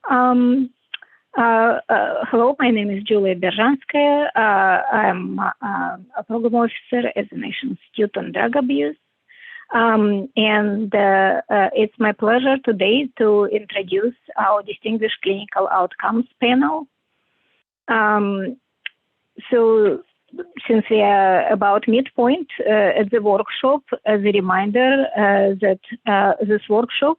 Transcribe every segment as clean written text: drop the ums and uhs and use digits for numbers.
Hello, my name is Julia Berzhanskaya. I'm a program officer at the National Institute on Drug Abuse. It's my pleasure today to introduce our distinguished clinical outcomes panel. So since we are about midpoint at the workshop, as a reminder that this workshop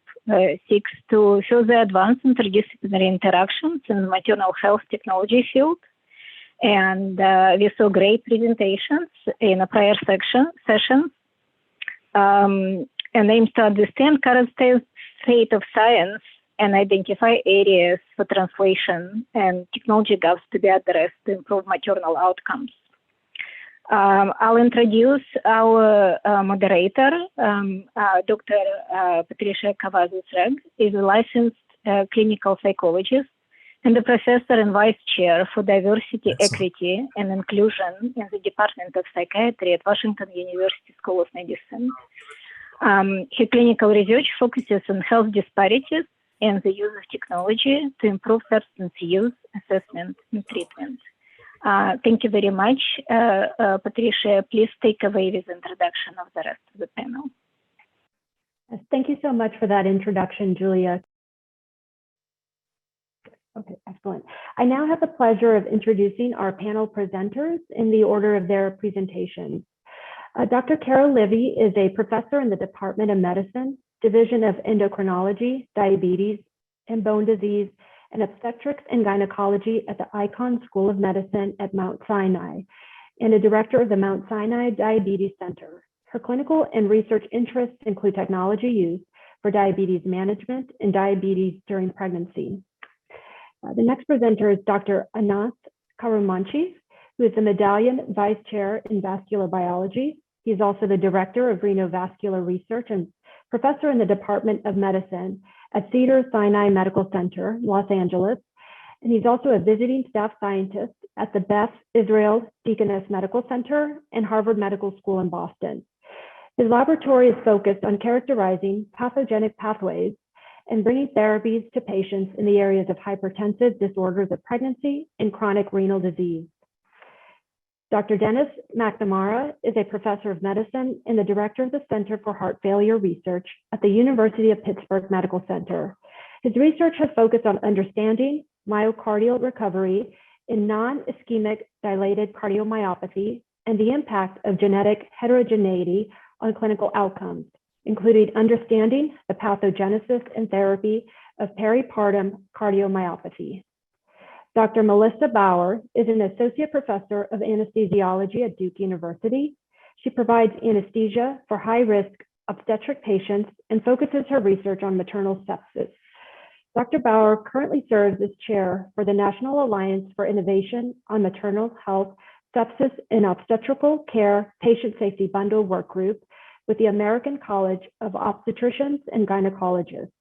seeks to further advance interdisciplinary interactions in the maternal health technology field. And we saw great presentations in a prior session and aims to understand current state of science and identify areas for translation and technology gaps to be addressed to improve maternal outcomes. I'll introduce our moderator, Dr. Patricia Cavazos-Rehg, is a licensed clinical psychologist and a professor and vice chair for diversity, equity, and inclusion in the Department of Psychiatry at Washington University School of Medicine. Her clinical research focuses on health disparities and the use of technology to improve substance use assessment and treatment. Thank you very much. Patricia, please take away with introduction of the rest of the panel. Thank you so much for that introduction, Julia. Okay, excellent. I now have the pleasure of introducing our panel presenters in the order of their presentations. Dr. Carol Levy is a professor in the Department of Medicine, Division of Endocrinology, Diabetes, and Bone Disease, and Obstetrics and Gynecology at the Icahn School of Medicine at Mount Sinai, and a director of the Mount Sinai Diabetes Center. Her clinical and research interests include technology use for diabetes management and diabetes during pregnancy. The next presenter is Dr. Ananth Karumanchi, who is the Medallion Vice Chair in Vascular Biology. He's also the Director of Renovascular Research and Professor in the Department of Medicine at Cedars-Sinai Medical Center, Los Angeles. And he's also a visiting staff scientist at the Beth Israel Deaconess Medical Center and Harvard Medical School in Boston. His laboratory is focused on characterizing pathogenic pathways and bringing therapies to patients in the areas of hypertensive disorders of pregnancy and chronic renal disease. Dr. Dennis McNamara is a professor of medicine and the director of the Center for Heart Failure Research at the University of Pittsburgh Medical Center. His research has focused on understanding myocardial recovery in non-ischemic dilated cardiomyopathy and the impact of genetic heterogeneity on clinical outcomes, including understanding the pathogenesis and therapy of peripartum cardiomyopathy. Dr. Melissa Bauer is an associate professor of anesthesiology at Duke University. She provides anesthesia for high-risk obstetric patients and focuses her research on maternal sepsis. Dr. Bauer currently serves as chair for the National Alliance for Innovation on Maternal Health, Sepsis, and Obstetrical Care Patient Safety Bundle Work Group with the American College of Obstetricians and Gynecologists.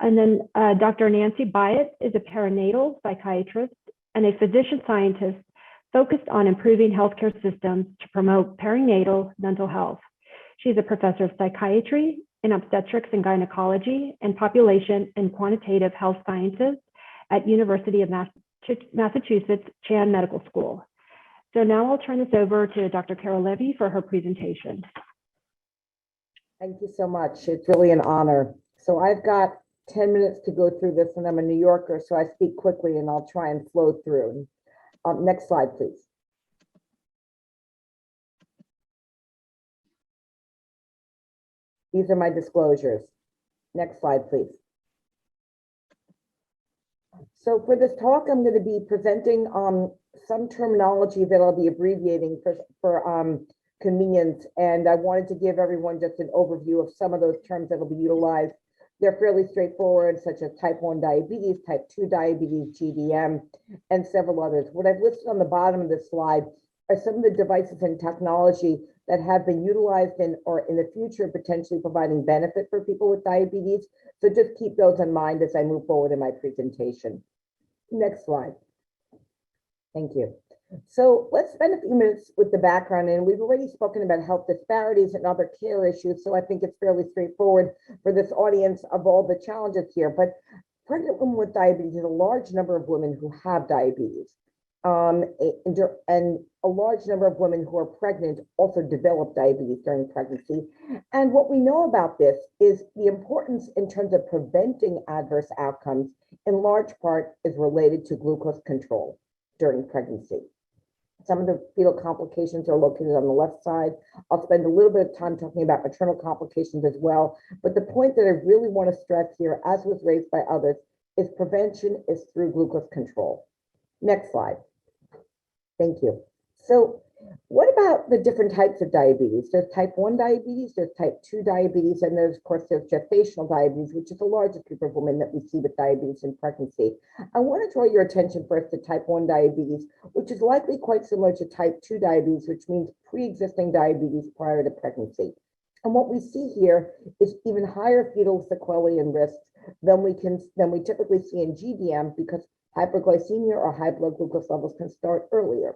And then Dr. Nancy Byatt is a perinatal psychiatrist and a physician scientist focused on improving healthcare systems to promote perinatal mental health. She's a professor of psychiatry in obstetrics and gynecology and population and quantitative health sciences at University of Massachusetts Chan Medical School. So now I'll turn this over to Dr. Carol Levy for her presentation. Thank you so much. It's really an honor. So I've got 10 minutes to go through this, and I'm a New Yorker, so I speak quickly and I'll try and flow through. Next slide, please. These are my disclosures. Next slide, please. So for this talk, I'm going to be presenting some terminology that I'll be abbreviating for convenience, and I wanted to give everyone just an overview of some of those terms that will be utilized. They're fairly straightforward, such as type 1 diabetes, type 2 diabetes, GDM, and several others. What I've listed on the bottom of this slide are some of the devices and technology that have been utilized in or in the future potentially providing benefit for people with diabetes. So just keep those in mind as I move forward in my presentation. Next slide. Thank you. So let's spend a few minutes with the background, and we've already spoken about health disparities and other care issues, so I think it's fairly straightforward for this audience of all the challenges here. But Pregnant women with diabetes is a large number of women who have diabetes. And a large number of women who are pregnant also develop diabetes during pregnancy. And what we know about this is the importance in terms of preventing adverse outcomes, in large part, is related to glucose control during pregnancy. Some of the fetal complications are located on the left side. I'll spend a little bit of time talking about maternal complications as well. But the point that I really want to stress here, as was raised by others, is prevention is through glucose control. Next slide. Thank you. So what about the different types of diabetes? There's type 1 diabetes, there's type 2 diabetes, and there's, of course, there's gestational diabetes, which is the largest group of women that we see with diabetes in pregnancy. I want to draw your attention first to type 1 diabetes, which is likely quite similar to type 2 diabetes, which means pre-existing diabetes prior to pregnancy. And what we see here is even higher fetal sequelae and risks than we typically see in GDM, because hyperglycemia or high blood glucose levels can start earlier.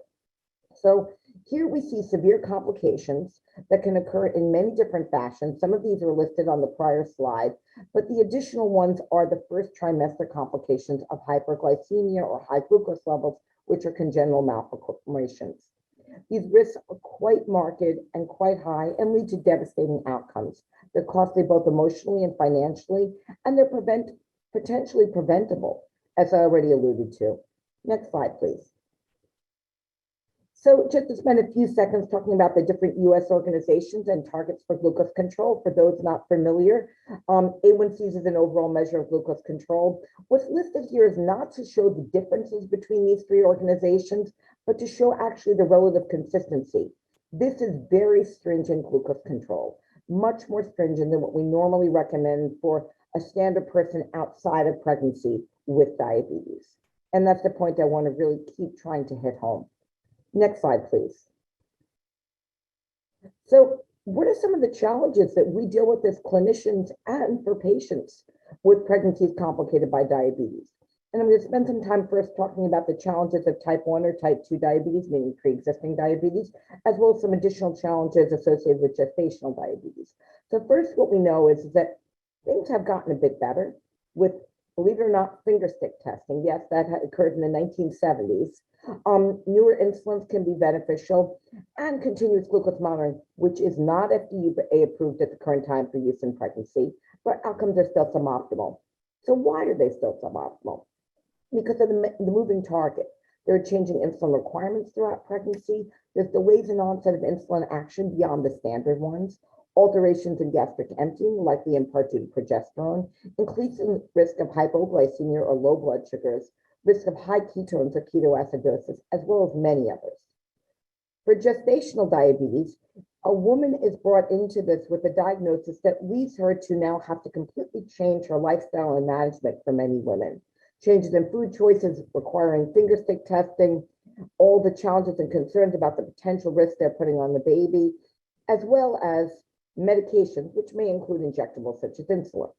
So here we see severe complications that can occur in many different fashions. Some of these are listed on the prior slide, but the additional ones are the first trimester complications of hyperglycemia or high glucose levels, which are congenital malformations. These risks are quite marked and quite high and lead to devastating outcomes. They're costly both emotionally and financially, and they're potentially preventable, as I already alluded to. Next slide, please. So just to spend a few seconds talking about the different US organizations and targets for glucose control, for those not familiar, A1Cs is an overall measure of glucose control. What's listed here is not to show the differences between these three organizations, but to show actually the relative consistency. This is very stringent glucose control, much more stringent than what we normally recommend for a standard person outside of pregnancy with diabetes. And that's the point I want to really keep trying to hit home. Next slide, please. So what are some of the challenges that we deal with as clinicians and for patients with pregnancies complicated by diabetes? And I'm going to spend some time first talking about the challenges of type 1 or type 2 diabetes, meaning pre-existing diabetes, as well as some additional challenges associated with gestational diabetes. So first, what we know is that things have gotten a bit better with, believe it or not, finger stick testing. Yes, that occurred in the 1970s. Newer insulins can be beneficial, and continuous glucose monitoring, which is not FDA approved at the current time for use in pregnancy, but outcomes are still suboptimal. So why are they still suboptimal? Because of the moving target. There are changing insulin requirements throughout pregnancy. There's delays in onset of insulin action beyond the standard ones. Alterations in gastric emptying, likely in part due to progesterone, increasing risk of hypoglycemia or low blood sugars, risk of high ketones or ketoacidosis, as well as many others. For gestational diabetes, a woman is brought into this with a diagnosis that leads her to now have to completely change her lifestyle and management for many women. Changes in food choices requiring finger stick testing, all the challenges and concerns about the potential risk they're putting on the baby, as well as medications, which may include injectables such as insulin.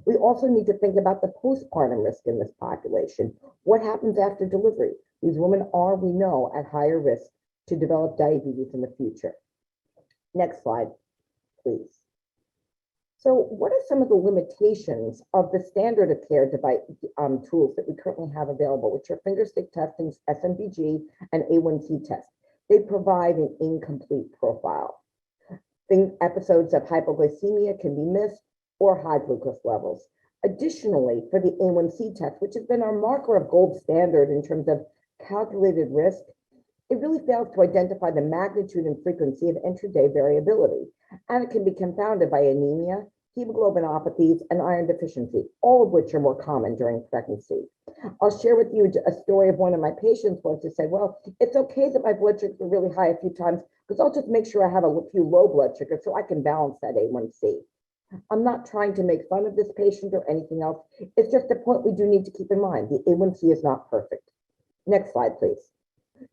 We also need to think about the postpartum risk in this population. What happens after delivery? These women are, we know, at higher risk to develop diabetes in the future. Next slide, please. So what are some of the limitations of the standard of care tools that we currently have available, which are finger stick testing, SMBG, and A1C tests? They provide an incomplete profile. Episodes of hypoglycemia can be missed, or high glucose levels. Additionally, for the A1C test, which has been our marker of gold standard in terms of calculated risk, it really fails to identify the magnitude and frequency of intraday variability, and it can be confounded by anemia, hemoglobinopathies, and iron deficiency, all of which are more common during pregnancy. I'll share with you a story of one of my patients once who said, well, it's okay that my blood sugars were really high a few times because I'll just make sure I have a few low blood sugars so I can balance that A1C. I'm not trying to make fun of this patient or anything else. It's just a point we do need to keep in mind. The A1C is not perfect. Next slide, please.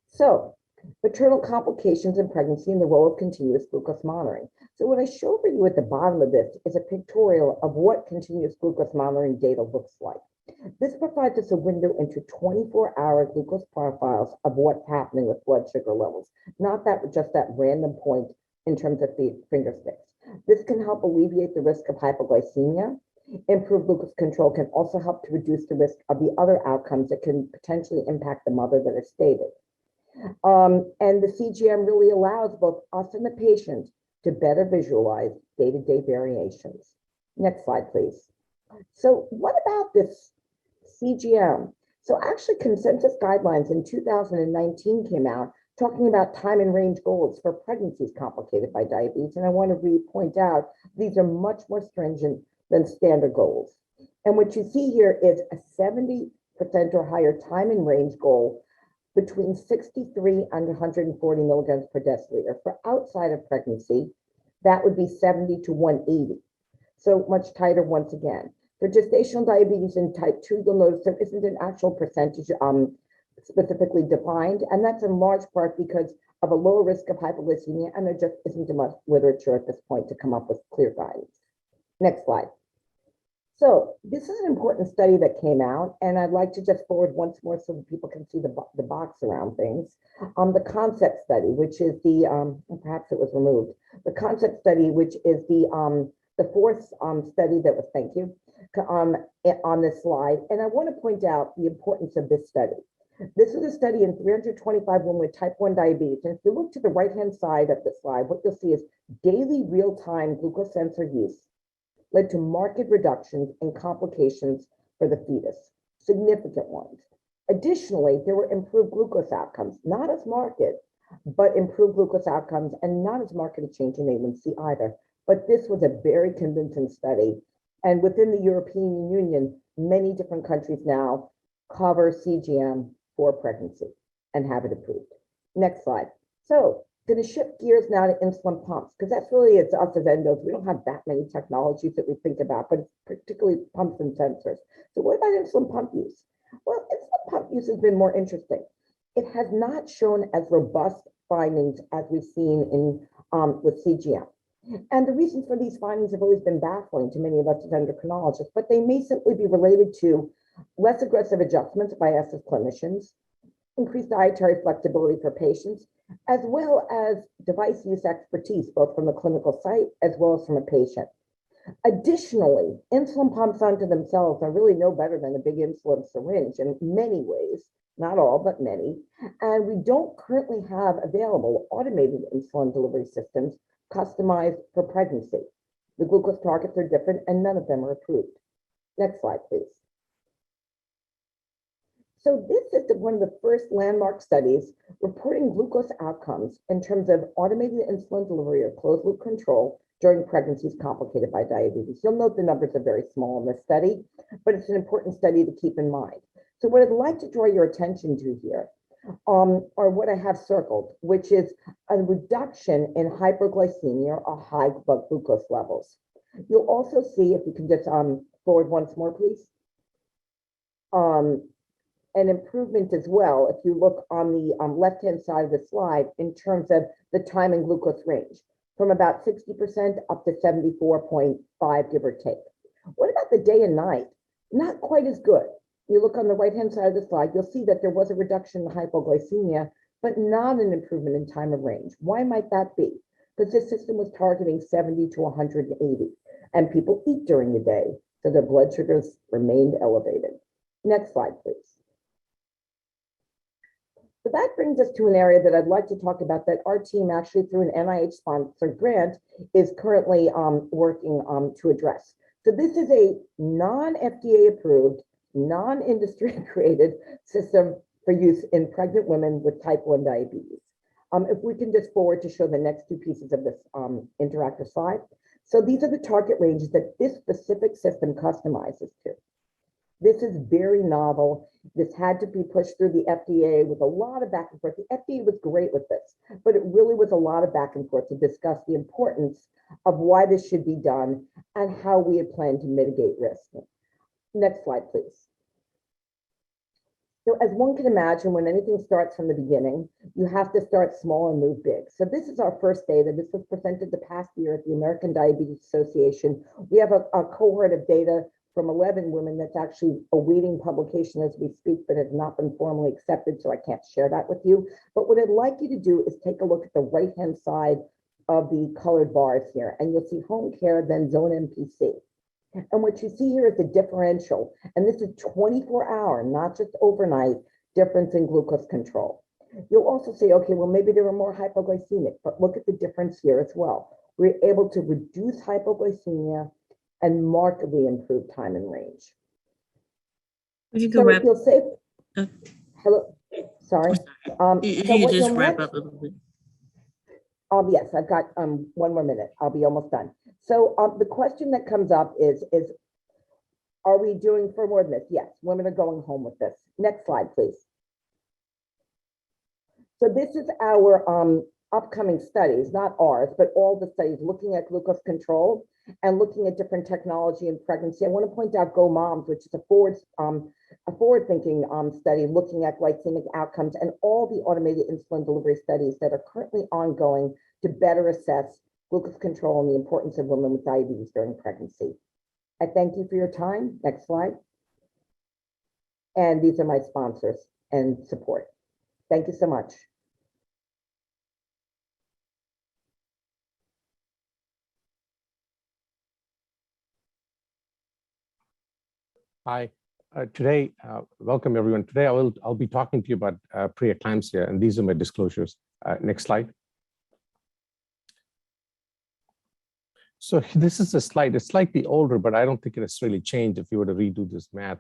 So, maternal complications in pregnancy and the role of continuous glucose monitoring. So what I show for you at the bottom of this is a pictorial of what continuous glucose monitoring data looks like. This provides us a window into 24-hour glucose profiles of what's happening with blood sugar levels, not just that random point in terms of the finger sticks. This can help alleviate the risk of hypoglycemia. Improved glucose control can also help to reduce the risk of the other outcomes that can potentially impact the mother that are stated. And the CGM really allows both us and the patient to better visualize day-to-day variations. Next slide, please. So what about this CGM? So actually consensus guidelines in 2019 came out talking about time and range goals for pregnancies complicated by diabetes. And I want to point out, these are much more stringent than standard goals. And what you see here is a 70% or higher time and range goal between 63 and 140 milligrams per deciliter. For outside of pregnancy, that would be 70 to 180. So much tighter once again. For gestational diabetes and type 2, you'll notice there isn't an actual percentage specifically defined, and that's in large part because of a lower risk of hypoglycemia, and there just isn't enough literature at this point to come up with clear guidance. Next slide. So this is an important study that came out, and I'd like to just forward once more so that people can see the box around things. The concept study, which is the, perhaps it was removed, the concept study, which is the fourth study that was, thank you, on this slide. And I want to point out the importance of this study. This is a study in 325 women with type 1 diabetes. And if you look to the right-hand side of the slide, what you'll see is daily real-time glucose sensor use led to marked reductions in complications for the fetus, significant ones. Additionally, there were improved glucose outcomes, not as marked, but improved glucose outcomes and not as marked a change in A1C either. But this was a very convincing study. And within the European Union, many different countries now cover CGM for pregnancy and have it approved. Next slide. So going to shift gears now to insulin pumps, because that's really, it's us as endos. We don't have that many technologies that we think about, but it's particularly pumps and sensors. So what about insulin pump use? Well, insulin pump use has been more interesting. It has not shown as robust findings as we've seen in with CGM. And the reasons for these findings have always been baffling to many of us as endocrinologists, but they may simply be related to less aggressive adjustments by us as clinicians, increased dietary flexibility for patients, as well as device use expertise, both from the clinical site as well as from a patient. Additionally, insulin pumps unto themselves are really no better than a big insulin syringe in many ways, not all, but many. And we don't currently have available automated insulin delivery systems customized for pregnancy. The glucose targets are different and none of them are approved. Next slide, please. So this is one of the first landmark studies reporting glucose outcomes in terms of automated insulin delivery or closed loop control during pregnancies complicated by diabetes. You'll note the numbers are very small in this study, but it's an important study to keep in mind. So what I'd like to draw your attention to here are what I have circled, which is a reduction in hyperglycemia or high blood glucose levels. You'll also see, if you can just forward once more, please. An improvement as well, if you look on the left-hand side of the slide, in terms of the time and glucose range, from about 60% up to 74.5, give or take. What about the day and night? Not quite as good. You look on the right-hand side of the slide, you'll see that there was a reduction in hypoglycemia, but not an improvement in time of range. Why might that be? Because this system was targeting 70 to 180, and people eat during the day, so their blood sugars remained elevated. Next slide, please. So that brings us to an area that I'd like to talk about that our team, actually through an NIH-sponsored grant, is currently working to address. So this is a non-FDA approved, non-industry created system for use in pregnant women with type 1 diabetes. If we can just forward to show the next two pieces of this interactive slide. So these are the target ranges that this specific system customizes to. This is very novel. This had to be pushed through the FDA with a lot of back and forth. The FDA was great with this, but it really was a lot of back and forth to discuss the importance of why this should be done and how we had planned to mitigate risk. Next slide, please. So as one can imagine, when anything starts from the beginning, you have to start small and move big. So this is our first data. This was presented the past year at the American Diabetes Association. We have a cohort of data from 11 women that's actually awaiting publication as we speak, but has not been formally accepted, so I can't share that with you. But what I'd like you to do is take a look at the right-hand side of the colored bars here, and you'll see home care, then zone MPC. And what you see here is the differential, and this is 24-hour, not just overnight, difference in glucose control. You'll also say, okay, well, maybe they were more hypoglycemic, but look at the difference here as well. We're able to reduce hypoglycemia and markedly improve time and range. You So can if you'll say, uh, hello, sorry. if So you what just you'll wrap next, up a little bit. yes, I've got one more minute. I'll be almost done. So the question that comes up is are we doing for more than this? Yes, women are going home with this. Next slide, please. So this is our upcoming studies, not ours, but all the studies looking at glucose control and looking at different technology in pregnancy. I want to point out Go Moms, which is a forward-thinking study looking at glycemic outcomes, and all the automated insulin delivery studies that are currently ongoing to better assess glucose control and the importance of women with diabetes during pregnancy. I thank you for your time. Next slide. And these are my sponsors and support. Thank you so much. Hi, today, welcome everyone. Today I'll be talking to you about preeclampsia, and these are my disclosures. Next slide. So this is a slide. It's slightly older, but I don't think it has really changed if you were to redo this math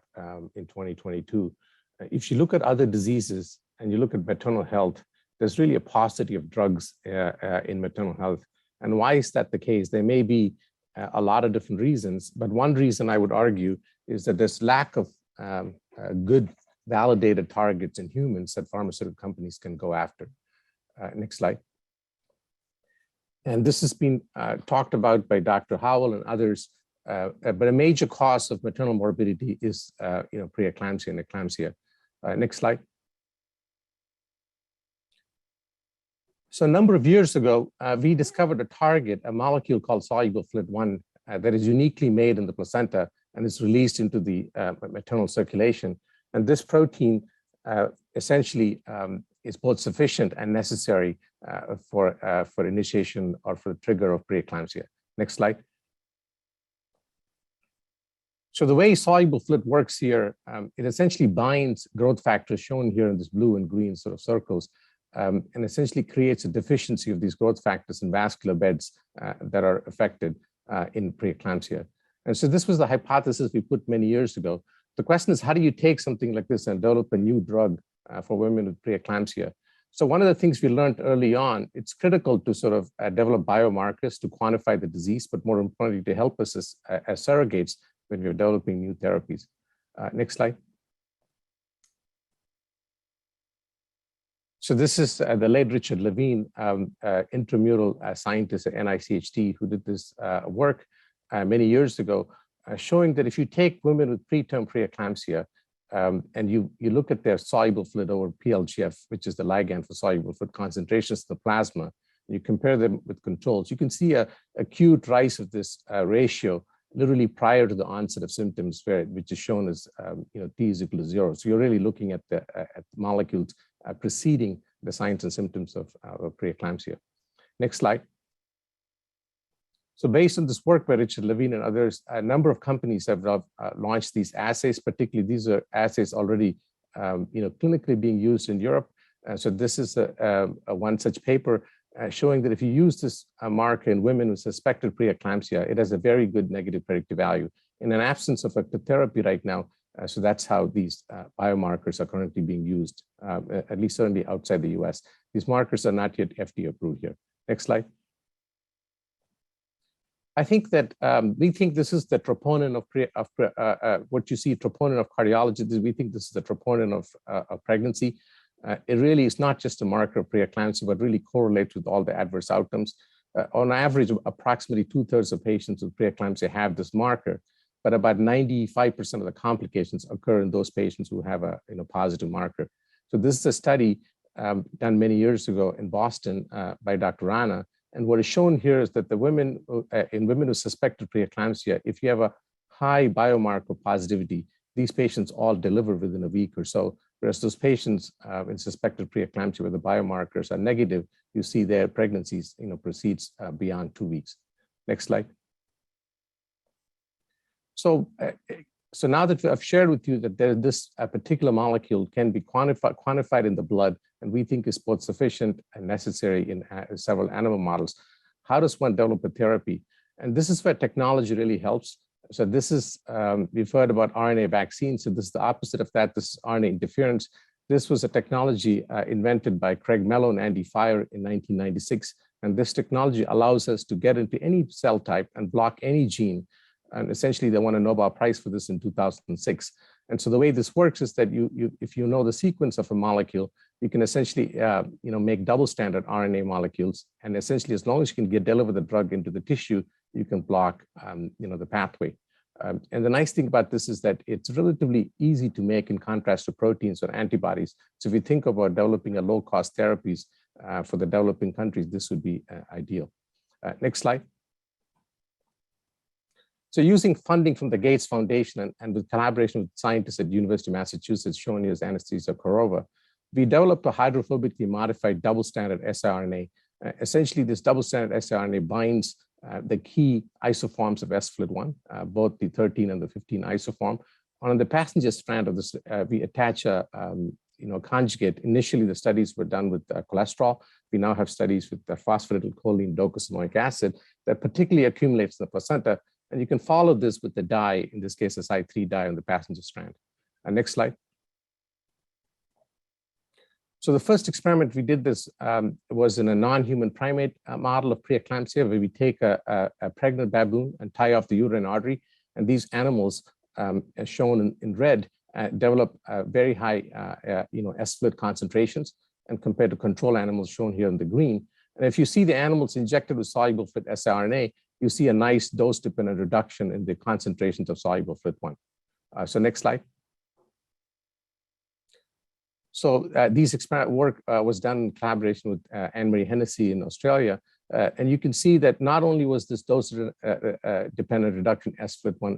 in 2022. If you look at other diseases and you look at maternal health, there's really a paucity of drugs in maternal health. And why is that the case? There may be a lot of different reasons, but one reason I would argue is that there's lack of good validated targets in humans that pharmaceutical companies can go after. Next slide. And this has been talked about by Dr. Howell and others, but a major cause of maternal morbidity is preeclampsia and eclampsia. Next slide. So a number of years ago, we discovered a target, a molecule called soluble FLT1 that is uniquely made in the placenta and is released into the maternal circulation. And this protein essentially is both sufficient and necessary for initiation or for the trigger of preeclampsia. Next slide. So the way soluble FLT works here, it essentially binds growth factors shown here in this blue and green sort of circles, and essentially creates a deficiency of these growth factors in vascular beds that are affected in preeclampsia. And so this was the hypothesis we put many years ago. The question is, how do you take something like this and develop a new drug for women with preeclampsia? So one of the things we learned early on, it's critical to sort of develop biomarkers to quantify the disease, but more importantly, to help us as surrogates when we're developing new therapies. Next slide. So this is the late Richard Levine, intramural scientist at NICHD, who did this work many years ago, showing that if you take women with preterm preeclampsia and you look at their soluble FLT over PLGF, which is the ligand for soluble FLT concentrations in the plasma, and you compare them with controls, you can see a acute rise of this ratio literally prior to the onset of symptoms, which is shown as T is equal to 0. So you're really looking at the molecules preceding the signs and symptoms of preeclampsia. Next slide. So based on this work by Richard Levine and others, a number of companies have launched these assays. Particularly, these are assays already clinically being used in Europe. So this is one such paper showing that if you use this marker in women with suspected preeclampsia, it has a very good negative predictive value. In an absence of a therapy right now, so that's how these biomarkers are currently being used, at least certainly outside the US. These markers are not yet FDA approved here. Next slide. I think that we think this is the troponin of what you see, troponin of cardiology. We think this is the troponin of pregnancy. It really is not just a marker of preeclampsia, but really correlates with all the adverse outcomes. On average, approximately 2/3 of patients with preeclampsia have this marker, but about 95% of the complications occur in those patients who have a positive marker. So this is a study done many years ago in Boston by Dr. Rana. And what is shown here is that the women, in women with suspected preeclampsia, if you have a high biomarker positivity, these patients all deliver within a week or so. Whereas those patients in suspected preeclampsia where the biomarkers are negative, you see their pregnancies proceeds beyond 2 weeks. Next slide. So, so now that I've shared with you that this particular molecule can be quantified in the blood, and we think is both sufficient and necessary in several animal models, how does one develop a therapy? And this is where technology really helps. So this is, we've heard about RNA vaccines. So this is the opposite of that. This is RNA interference. This was a technology invented by Craig Mello and Andy Fire in 1996. And this technology allows us to get into any cell type and block any gene. And essentially, they won a Nobel Prize for this in 2006. And so the way this works is that if you know the sequence of a molecule, you can essentially make double standard RNA molecules. And essentially, as long as you can deliver the drug into the tissue, you can block the pathway. And the nice thing about this is that it's relatively easy to make in contrast to proteins or antibodies. So if you think about developing a low-cost therapies for the developing countries, this would be ideal. Next slide. So using funding from the Gates Foundation and with collaboration with scientists at University of Massachusetts, shown here as Anastasia Korova, we developed a hydrophobically modified double-stranded siRNA. Essentially, this double-stranded siRNA binds the key isoforms of sFlt1, both the 13 and the 15 isoform. On the passenger strand of this, we attach a conjugate. Initially, the studies were done with cholesterol. We now have studies with phosphatidylcholine docosahexaenoic acid that particularly accumulates in the placenta. And you can follow this with the dye, in this case, a Cy3 dye on the passenger strand. Next slide. So the first experiment we did this was in a non-human primate model of preeclampsia, where we take a pregnant baboon and tie off the uterine artery. And these animals, as shown in red, develop very high sFlt concentrations, and compared to control animals shown here in the green. And if you see the animals injected with soluble FLT siRNA, you see a nice dose-dependent reduction in the concentrations of soluble FLT1. So next slide. So these experiment work was done in collaboration with Anne-Marie Hennessy in Australia. And you can see that not only was this dose-dependent reduction sFlt1,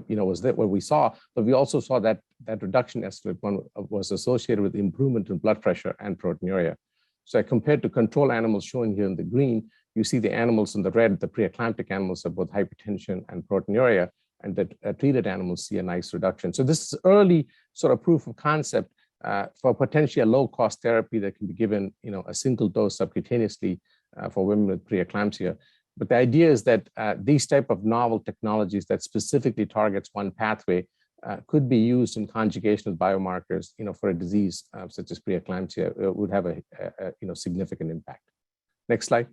was that what we saw, but we also saw that reduction sFlt1 was associated with improvement in blood pressure and proteinuria. So compared to control animals shown here in the green, you see the animals in the red, the preeclamptic animals have both hypertension and proteinuria, and the treated animals see a nice reduction. So this is early sort of proof of concept for potentially a low-cost therapy that can be given, a single dose subcutaneously for women with preeclampsia. But the idea is that these type of novel technologies that specifically targets one pathway could be used in conjugation with biomarkers, for a disease such as preeclampsia, would have a significant impact. Next slide.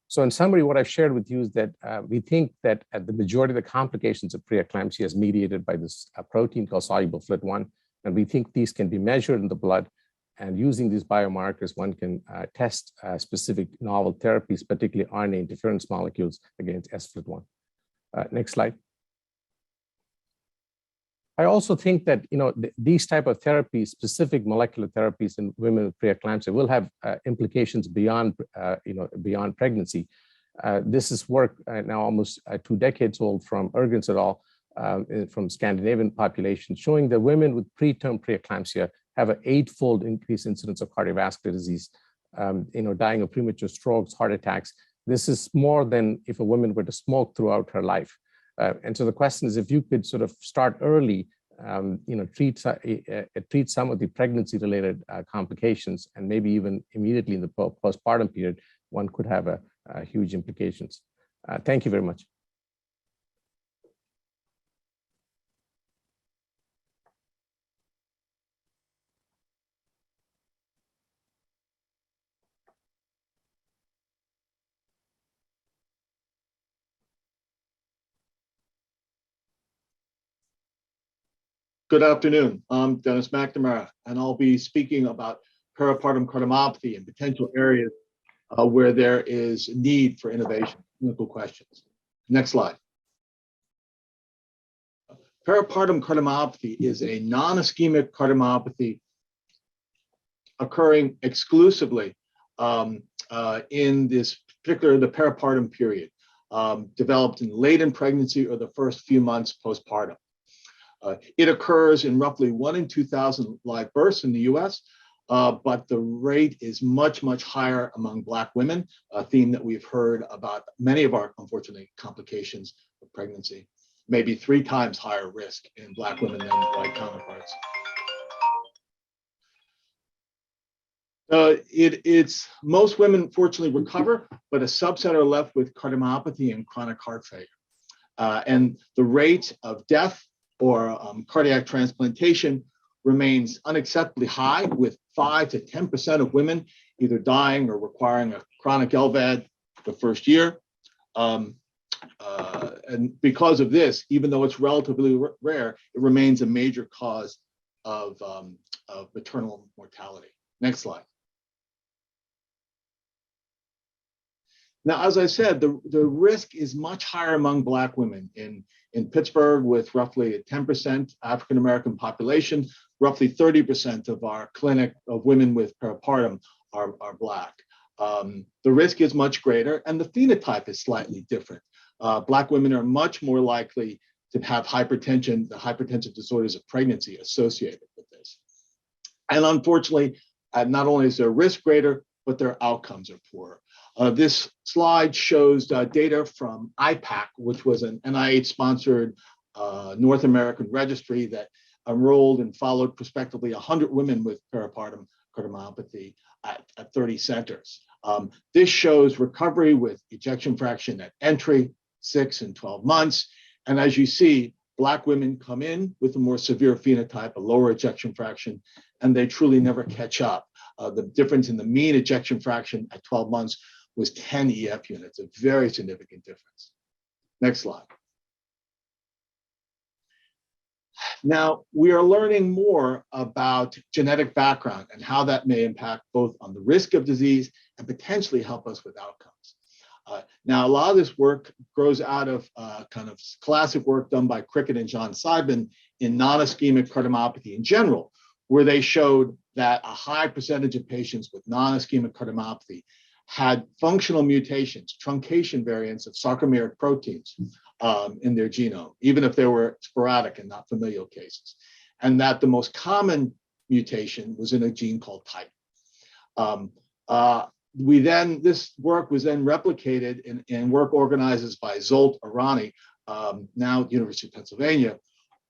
So in summary, what I've shared with you is that we think that the majority of the complications of preeclampsia is mediated by this protein called soluble FLT1, and we think these can be measured in the blood. And using these biomarkers, one can test specific novel therapies, particularly RNA interference molecules against sFlt1. Next slide. I also think that these type of therapies, specific molecular therapies in women with preeclampsia, will have implications beyond beyond pregnancy. This is work now almost 2 decades old from Ergens et al. From Scandinavian population, showing that women with preterm preeclampsia have an 8-fold increased incidence of cardiovascular disease, dying of premature strokes, heart attacks. This is more than if a woman were to smoke throughout her life. And so the question is, if you could sort of start early, treat some of the pregnancy-related complications, and maybe even immediately in the postpartum period, one could have a huge implications. Thank you very much. Good afternoon. I'm Dennis McNamara, and I'll be speaking about peripartum cardiomyopathy and potential areas where there is need for innovation, clinical questions. Next slide. Peripartum cardiomyopathy is a non-ischemic cardiomyopathy occurring exclusively in this particular, the peripartum period, developed late in pregnancy or the first few months postpartum. It occurs in roughly 1 in 2,000 live births in the US, but the rate is much, much higher among Black women, a theme that we've heard about many of our, unfortunately, complications of pregnancy, maybe 3 times higher risk in Black women than white counterparts. It's most women fortunately recover, but a subset are left with cardiomyopathy and chronic heart failure. And the rate of death or cardiac transplantation remains unacceptably high, with 5 to 10% of women either dying or requiring a chronic LVAD the first year. And because of this, even though it's relatively rare, it remains a major cause of maternal mortality. Next slide. Now, as I said, the risk is much higher among Black women. In Pittsburgh, with roughly a 10% African-American population, roughly 30% of our clinic of women with peripartum are Black. The risk is much greater, and the phenotype is slightly different. Black women are much more likely to have hypertension, the hypertensive disorders of pregnancy associated with this. And unfortunately, not only is their risk greater, but their outcomes are poorer. This slide shows data from IPAC, which was an NIH-sponsored North American registry that enrolled and followed prospectively 100 women with peripartum cardiomyopathy at 30 centers. This shows recovery with ejection fraction at entry, 6 and 12 months. And as you see, Black women come in with a more severe phenotype, a lower ejection fraction, and they truly never catch up. The difference in the mean ejection fraction at 12 months was 10 EF units, a very significant difference. Next slide. Now, we are learning more about genetic background and how that may impact both on the risk of disease and potentially help us with outcomes. Now, a lot of this work grows out of kind of classic work done by Cricket and John Seidman in non-ischemic cardiomyopathy in general, where they showed that a high percentage of patients with non-ischemic cardiomyopathy had functional mutations, truncation variants of sarcomeric proteins in their genome, even if they were sporadic and not familial cases. And that the most common mutation was in a gene called type. This work was then replicated in work organized by Zsolt Arany, now at the University of Pennsylvania,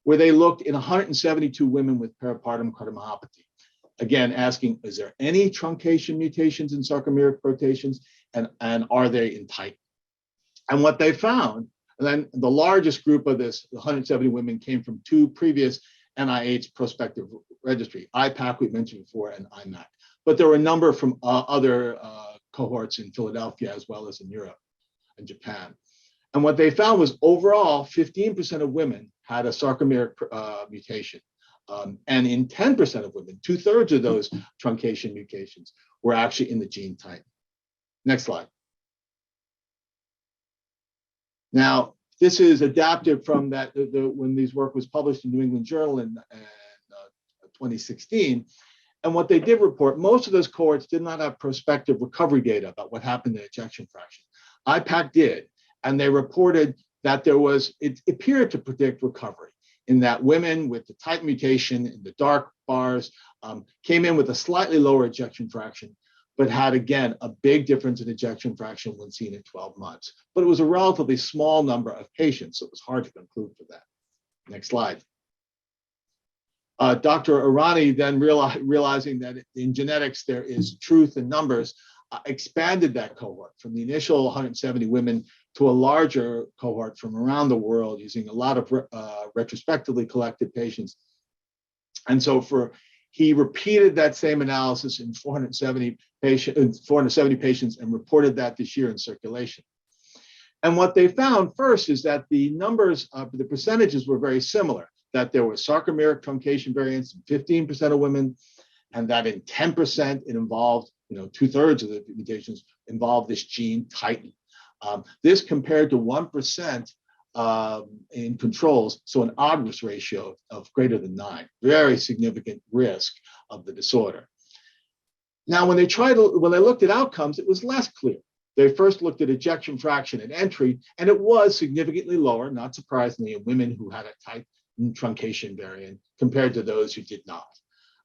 where they looked in 172 women with peripartum cardiomyopathy. Again, asking, is there any truncation mutations in sarcomeric proteins, and are they in type? And what they found, and then the largest group of this, the 170 women, came from 2 previous NIH prospective registry, IPAC we mentioned before, and IMAC. But there were a number from other cohorts in Philadelphia as well as in Europe and Japan. And what they found was overall, 15% of women had a sarcomeric mutation. And in 10% of women, 2/3 of those truncation mutations were actually in the gene type. Next slide. Now, this is adapted from that when this work was published in New England Journal in 2016. And what they did report, most of those cohorts did not have prospective recovery data about what happened to ejection fraction. IPAC did, and they reported that it appeared to predict recovery, in that women with the type mutation in the dark bars came in with a slightly lower ejection fraction, but had, again, a big difference in ejection fraction when seen at 12 months. But it was a relatively small number of patients, so it was hard to conclude for that. Next slide. Dr. Arany then realizing that in genetics there is truth in numbers, expanded that cohort from the initial 170 women to a larger cohort from around the world using a lot of retrospectively collected patients. And so he repeated that same analysis in 470 patients and reported that this year in Circulation. And what they found first is that the numbers, the percentages were very similar, that there were sarcomeric truncation variants in 15% of women, and that in 10% it involved, 2/3 of the mutations involved this gene Titan. This compared to 1% in controls, so an odds ratio of greater than 9, very significant risk of the disorder. Now, when they looked at outcomes, it was less clear. They first looked at ejection fraction at entry, and it was significantly lower, not surprisingly, in women who had a type truncation variant compared to those who did not.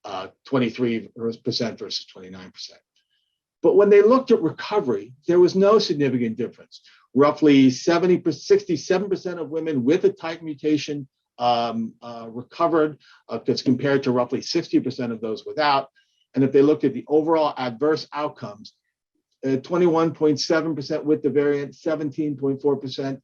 23% versus 29%. But when they looked at recovery, there was no significant difference. Roughly 67% of women with a type mutation recovered, as compared to roughly 60% of those without. And if they looked at the overall adverse outcomes, 21.7% with the variant, 17.4%,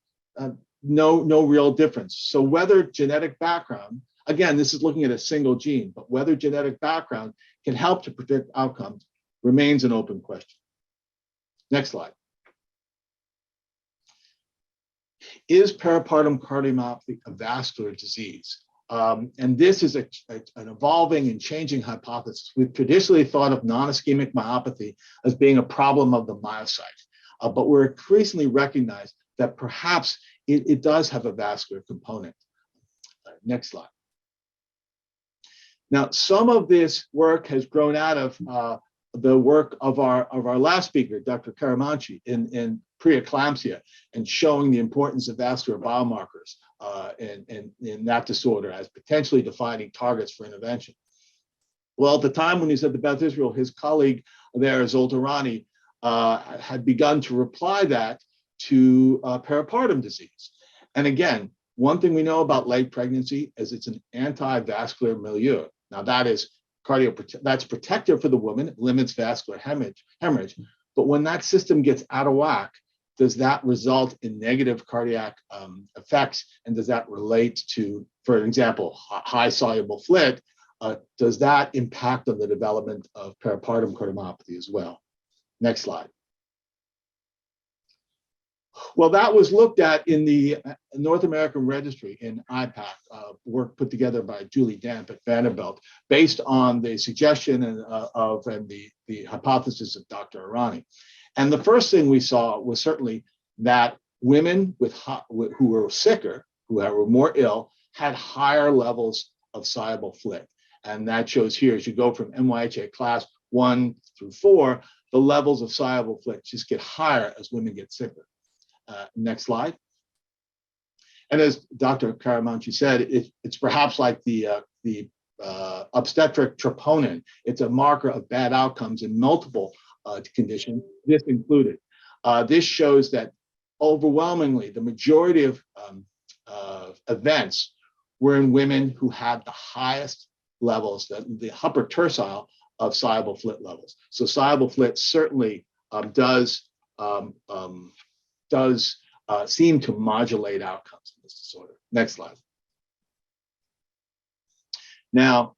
no real difference. So whether genetic background, again, this is looking at a single gene, but whether genetic background can help to predict outcomes remains an open question. Next slide. Is peripartum cardiomyopathy a vascular disease? And this is an evolving and changing hypothesis. We've traditionally thought of non-ischemic myopathy as being a problem of the myocyte, but we're increasingly recognize that perhaps it does have a vascular component. Next slide. Now, some of this work has grown out of the work of our last speaker, Dr. Karumanchi, in preeclampsia, and showing the importance of vascular biomarkers in that disorder as potentially defining targets for intervention. Well, at the time when he was at the Beth Israel, his colleague there, Zoltarani, had begun to apply that to peripartum disease. And again, one thing we know about late pregnancy is it's an anti-vascular milieu. Now that is that's protective for the woman, it limits vascular hemorrhage. But when that system gets out of whack, does that result in negative cardiac effects? And does that relate to, for example, high soluble fluid? Does that impact on the development of peripartum cardiomyopathy as well? Next slide. Well, that was looked at in the North American Registry in IPAC, work put together by Julie Damp at Vanderbilt, based on the suggestion and the hypothesis of Dr. Irani. And the first thing we saw was certainly that women who were sicker, who were more ill, had higher levels of soluble fluid. And that shows here, as you go from NYHA class 1 through 4, the levels of soluble fluid just get higher as women get sicker. Next slide. And as Dr. Karumanchi said, it's perhaps like the obstetric troponin. It's a marker of bad outcomes in multiple conditions, this included. This shows that overwhelmingly the majority of events were in women who had the highest levels, the upper tercile of soluble fluid levels. So soluble fluid certainly does seem to modulate outcomes in this disorder. Next slide. Now,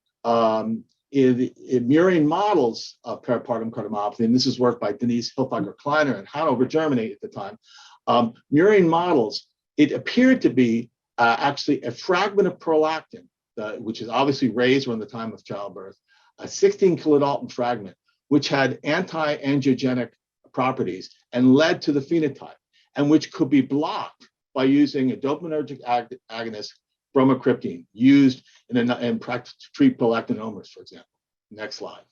in murine models of peripartum cardiomyopathy, and this is work by Denise Hilfiger-Kleiner in Hanover, Germany at the time, murine models, it appeared to be actually a fragment of prolactin, which is obviously raised around the time of childbirth, a 16 kilodalton fragment, which had anti-angiogenic properties and led to the phenotype, and which could be blocked by using a dopaminergic agonist, bromocriptine, used in practice to treat prolactinomas, for example. Next slide.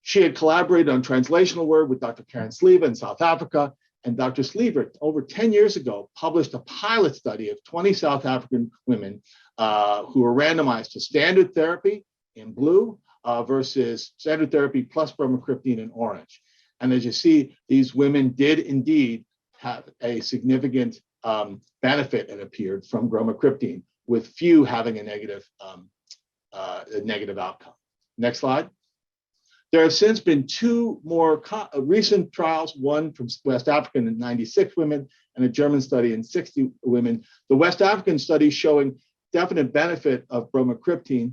She had collaborated on translational work with Dr. Karen Sleva in South Africa, and Dr. Sleva, over 10 years ago, published a pilot study of 20 South African women who were randomized to standard therapy in blue versus standard therapy plus bromocriptine in orange. And as you see, these women did indeed have a significant benefit, it appeared, from bromocriptine, with few having a negative outcome. Next slide. There have since been two more recent trials, one from West Africa in 96 women and a German study in 60 women. The West African study showing definite benefit of bromocriptine,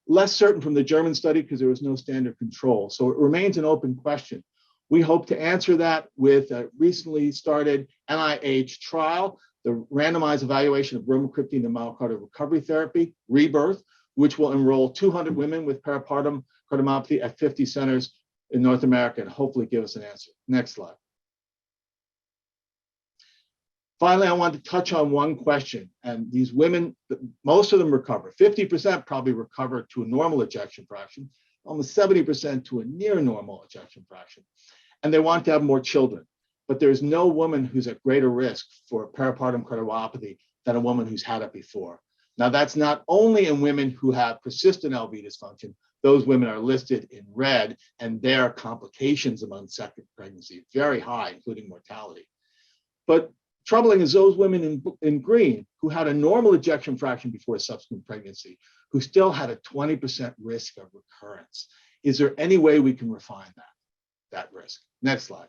less certain from the German study because there was no standard control. So it remains an open question. We hope to answer that with a recently started NIH trial, the randomized evaluation of bromocriptine in myocardial recovery therapy, Rebirth, which will enroll 200 women with peripartum cardiomyopathy at 50 centers in North America and hopefully give us an answer. Next slide. Finally, I want to touch on one question, and these women, most of them recover. 50% probably recover to a normal ejection fraction, almost 70% to a near normal ejection fraction. And they want to have more children, but there's no woman who's at greater risk for peripartum cardiomyopathy than a woman who's had it before. Now, that's not only in women who have persistent LV dysfunction. Those women are listed in red, and their complications among second pregnancy very high, including mortality. But troubling is those women in green who had a normal ejection fraction before a subsequent pregnancy, who still had a 20% risk of recurrence. Is there any way we can refine that risk? Next slide.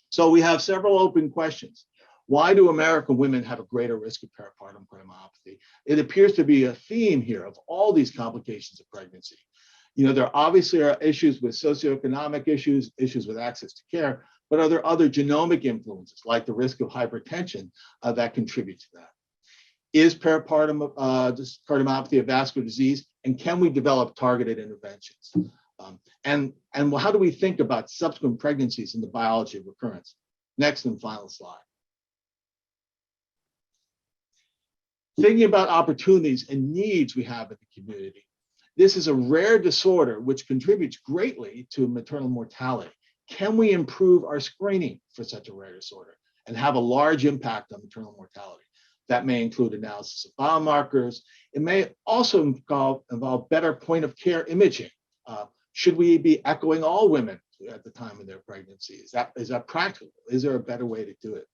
So we have several open questions. Why do American women have a greater risk of peripartum cardiomyopathy? It appears to be a theme here of all these complications of pregnancy. You know, there obviously are issues with socioeconomic issues with access to care, but are there other genomic influences like the risk of hypertension that contribute to that? Is peripartum cardiomyopathy a vascular disease, and can we develop targeted interventions? And how do we think about subsequent pregnancies in the biology of recurrence? Next and final slide. Thinking about opportunities and needs we have in the community. This is a rare disorder which contributes greatly to maternal mortality. Can we improve our screening for such a rare disorder and have a large impact on maternal mortality? That may include analysis of biomarkers. It may also involve better point of care imaging. Should we be echoing all women at the time of their pregnancy? Is that practical? Is there a better way to do it?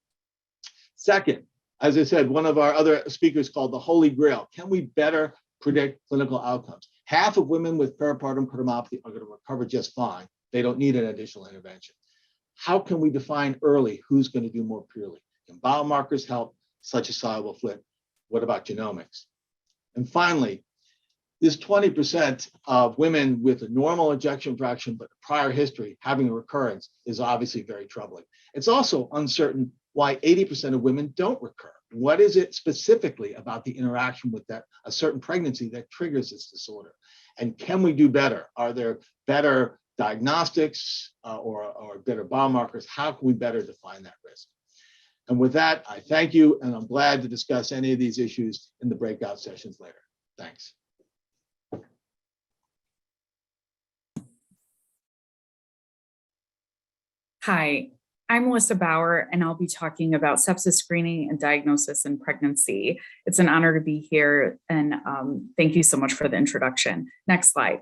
Second, as I said, one of our other speakers called the Holy Grail. Can we better predict clinical outcomes? Half of women with peripartum cardiomyopathy are going to recover just fine. They don't need an additional intervention. How can we define early who's going to do more poorly? Can biomarkers help, such as soluble FLT? What about genomics? And finally, this 20% of women with a normal ejection fraction but prior history having a recurrence is obviously very troubling. It's also uncertain why 80% of women don't recur. What is it specifically about the interaction with a certain pregnancy that triggers this disorder? And can we do better? Are there better diagnostics or better biomarkers? How can we better define that risk? And with that, I thank you, and I'm glad to discuss any of these issues in the breakout sessions later. Thanks. Hi, I'm Melissa Bauer, and I'll be talking about sepsis screening and diagnosis in pregnancy. It's an honor to be here, and thank you so much for the introduction. Next slide.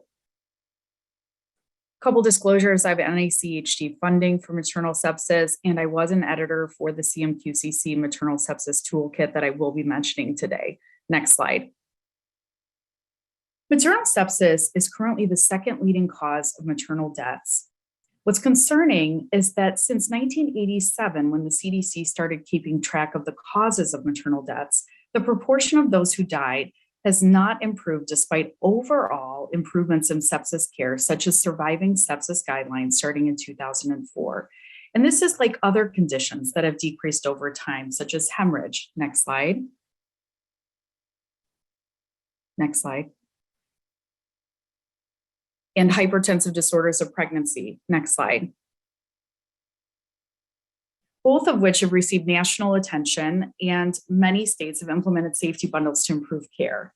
Couple disclosures: I have NICHD funding for maternal sepsis, and I was an editor for the CMQCC Maternal Sepsis Toolkit that I will be mentioning today. Next slide. Maternal sepsis is currently the second leading cause of maternal deaths. What's concerning is that since 1987, when the CDC started keeping track of the causes of maternal deaths, the proportion of those who died has not improved despite overall improvements in sepsis care, such as surviving sepsis guidelines starting in 2004. And this is like other conditions that have decreased over time, such as hemorrhage. Next slide. Next slide. And hypertensive disorders of pregnancy. Next slide. Both of which have received national attention, and many states have implemented safety bundles to improve care.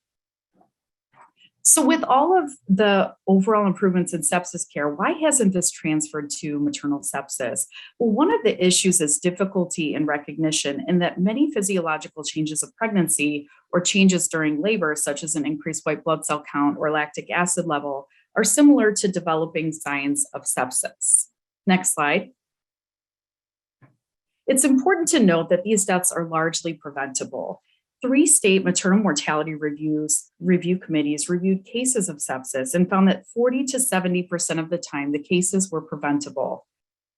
So with all of the overall improvements in sepsis care, why hasn't this transferred to maternal sepsis? Well, one of the issues is difficulty in recognition, in that many physiological changes of pregnancy or changes during labor, such as an increased white blood cell count or lactic acid level, are similar to developing signs of sepsis. Next slide. It's important to note that these deaths are largely preventable. 3 state maternal mortality review committees reviewed cases of sepsis and found that 40 to 70% of the time the cases were preventable.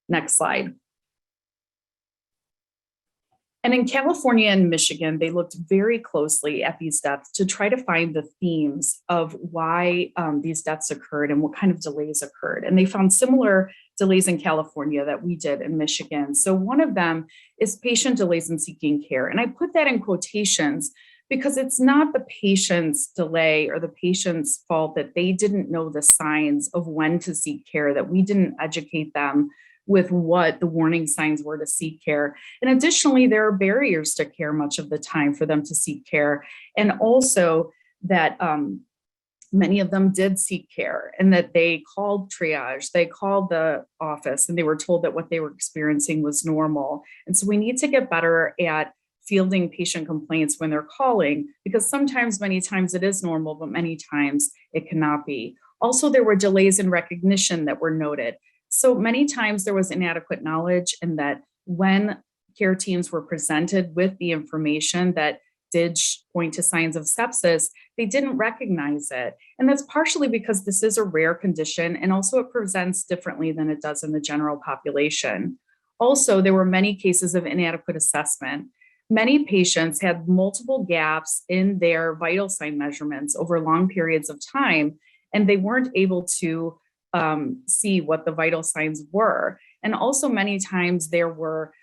Next slide. And in California and Michigan, they looked very closely at these deaths to try to find the themes of why these deaths occurred and what kind of delays occurred. And they found similar delays in California that we did in Michigan. So one of them is patient delays in seeking care. And I put that in quotations because it's not the patient's delay or the patient's fault that they didn't know the signs of when to seek care, that we didn't educate them with what the warning signs were to seek care. And additionally, there are barriers to care much of the time for them to seek care. And also that many of them did seek care, and that they called triage, they called the office, and they were told that what they were experiencing was normal. And so we need to get better at fielding patient complaints when they're calling, because many times it is normal, but many times it cannot be. Also, there were delays in recognition that were noted. So many times there was inadequate knowledge, and that when care teams were presented with the information that did point to signs of sepsis, they didn't recognize it. And that's partially because this is a rare condition, and also it presents differently than it does in the general population. Also, there were many cases of inadequate assessment. Many patients had multiple gaps in their vital sign measurements over long periods of time, and they weren't able to see what the vital signs were. And also many times there were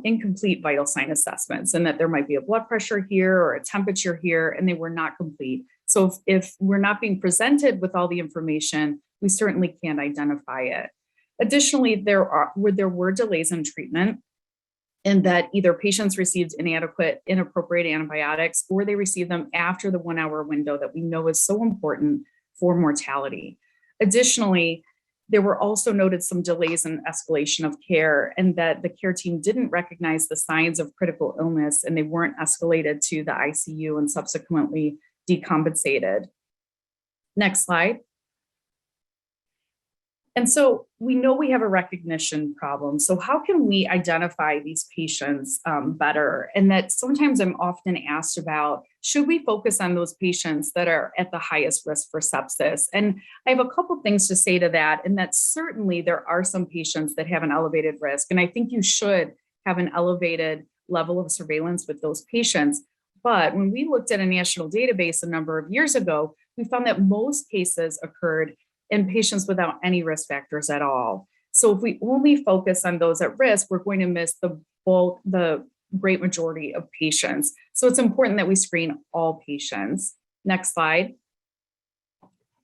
incomplete vital sign assessments, and that there might be a blood pressure here or a temperature here, and they were not complete. So if we're not being presented with all the information, we certainly can't identify it. Additionally, there were delays in treatment, in that either patients received inadequate, inappropriate antibiotics, or they received them after the 1 hour window that we know is so important for mortality. Additionally, there were also noted some delays in escalation of care, and that the care team didn't recognize the signs of critical illness, and they weren't escalated to the ICU and subsequently decompensated. Next slide. And so we know we have a recognition problem. So how can we identify these patients better? And that sometimes I'm often asked about, should we focus on those patients that are at the highest risk for sepsis? And I have a couple things to say to that, and that certainly there are some patients that have an elevated risk. And I think you should have an elevated level of surveillance with those patients. But when we looked at a national database a number of years ago, we found that most cases occurred in patients without any risk factors at all. So if we only focus on those at risk, we're going to miss the great majority of patients. So it's important that we screen all patients. Next slide.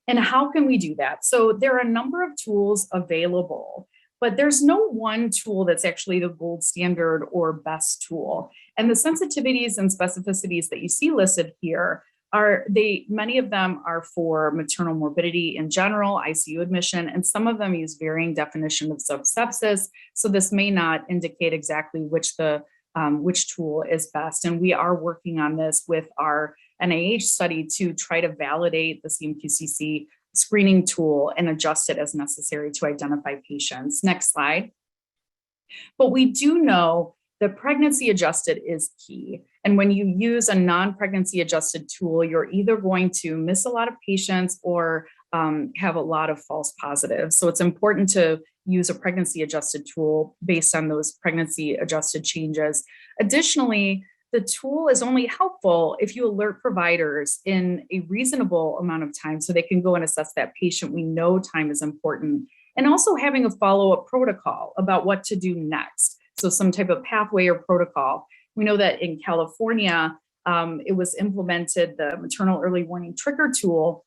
And how can we do that? So there are a number of tools available, but there's no one tool that's actually the gold standard or best tool. And the sensitivities and specificities that you see listed here many of them are for maternal morbidity in general, ICU admission, and some of them use varying definitions of sepsis. So this may not indicate exactly which tool is best. And we are working on this with our NIH study to try to validate the CMQCC screening tool and adjust it as necessary to identify patients. Next slide. But we do know that pregnancy adjusted is key. And when you use a non-pregnancy adjusted tool, you're either going to miss a lot of patients or have a lot of false positives. So it's important to use a pregnancy adjusted tool based on those pregnancy adjusted changes. Additionally, the tool is only helpful if you alert providers in a reasonable amount of time so they can go and assess that patient. We know time is important. And also having a follow-up protocol about what to do next. So some type of pathway or protocol. We know that in California, it was implemented, the maternal early warning trigger tool,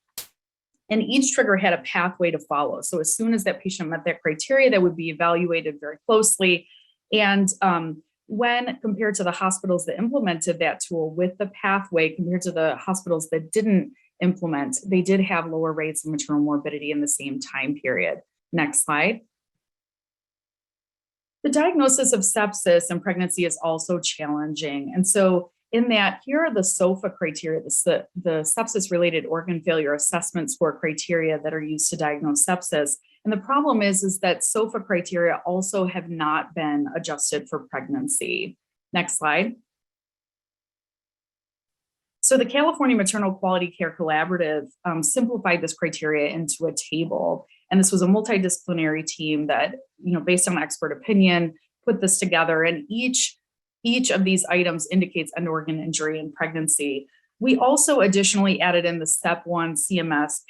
and each trigger had a pathway to follow. So as soon as that patient met that criteria, that would be evaluated very closely. And when compared to the hospitals that implemented that tool with the pathway compared to the hospitals that didn't implement, they did have lower rates of maternal morbidity in the same time period. Next slide. The diagnosis of sepsis and pregnancy is also challenging. And so in that, here are the SOFA criteria, the sepsis-related organ failure assessment score criteria that are used to diagnose sepsis. And the problem is that SOFA criteria also have not been adjusted for pregnancy. Next slide. So the California Maternal Quality Care Collaborative simplified this criteria into a table. And this was a multidisciplinary team that, based on expert opinion, put this together. And each of these items indicates end organ injury in pregnancy. We also additionally added in the Step 1 CMS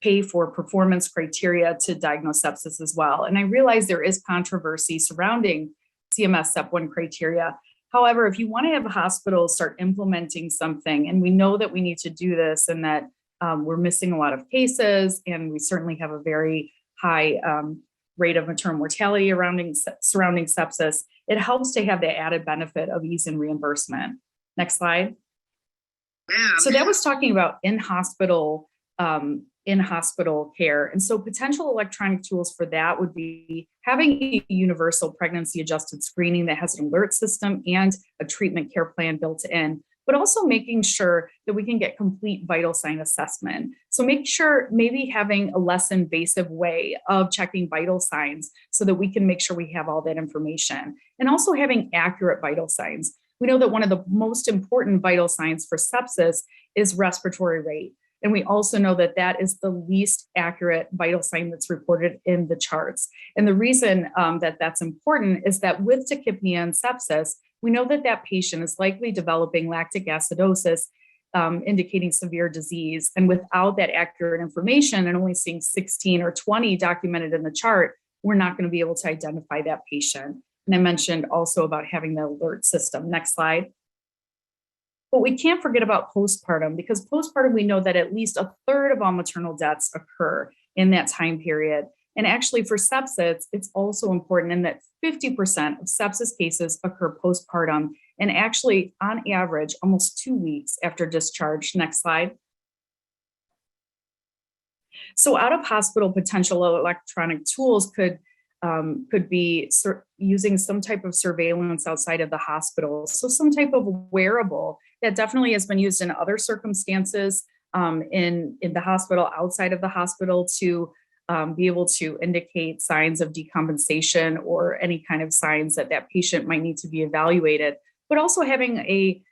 pay for performance criteria to diagnose sepsis as well. And I realize there is controversy surrounding CMS Step 1 criteria. However, if you want to have hospitals start implementing something, and we know that we need to do this and that we're missing a lot of cases, and we certainly have a very high rate of maternal mortality surrounding sepsis, it helps to have the added benefit of ease in reimbursement. Next slide. So that was talking about in-hospital in hospital care. And so potential electronic tools for that would be having a universal pregnancy adjusted screening that has an alert system and a treatment care plan built in, but also making sure that we can get complete vital sign assessment. So make sure maybe having a less invasive way of checking vital signs so that we can make sure we have all that information, and also having accurate vital signs. We know that one of the most important vital signs for sepsis is respiratory rate. And we also know that that is the least accurate vital sign that's reported in the charts. And the reason that that's important is that with tachypnea and sepsis, we know that that patient is likely developing lactic acidosis, indicating severe disease. And without that accurate information and only seeing 16 or 20 documented in the chart, we're not going to be able to identify that patient. And I mentioned also about having the alert system. Next slide. But we can't forget about postpartum, because postpartum, we know that at least a third of all maternal deaths occur in that time period. And actually for sepsis, it's also important in that 50% of sepsis cases occur postpartum, and actually on average, almost 2 weeks after discharge. Next slide. So out of hospital potential electronic tools could be using some type of surveillance outside of the hospital. So some type of wearable that definitely has been used in other circumstances in the hospital, outside of the hospital, to be able to indicate signs of decompensation or any kind of signs that that patient might need to be evaluated, but also having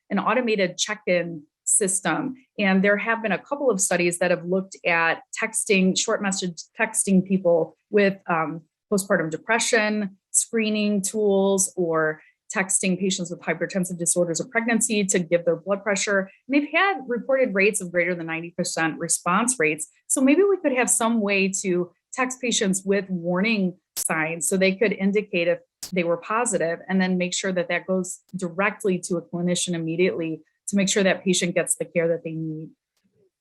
an automated check-in system. And there have been a couple of studies that have looked at texting, short message texting people with postpartum depression, screening tools, or texting patients with hypertensive disorders of pregnancy to give their blood pressure. And they've had reported rates of greater than 90% response rates. So maybe we could have some way to text patients with warning signs so they could indicate if they were positive, and then make sure that that goes directly to a clinician immediately to make sure that patient gets the care that they need.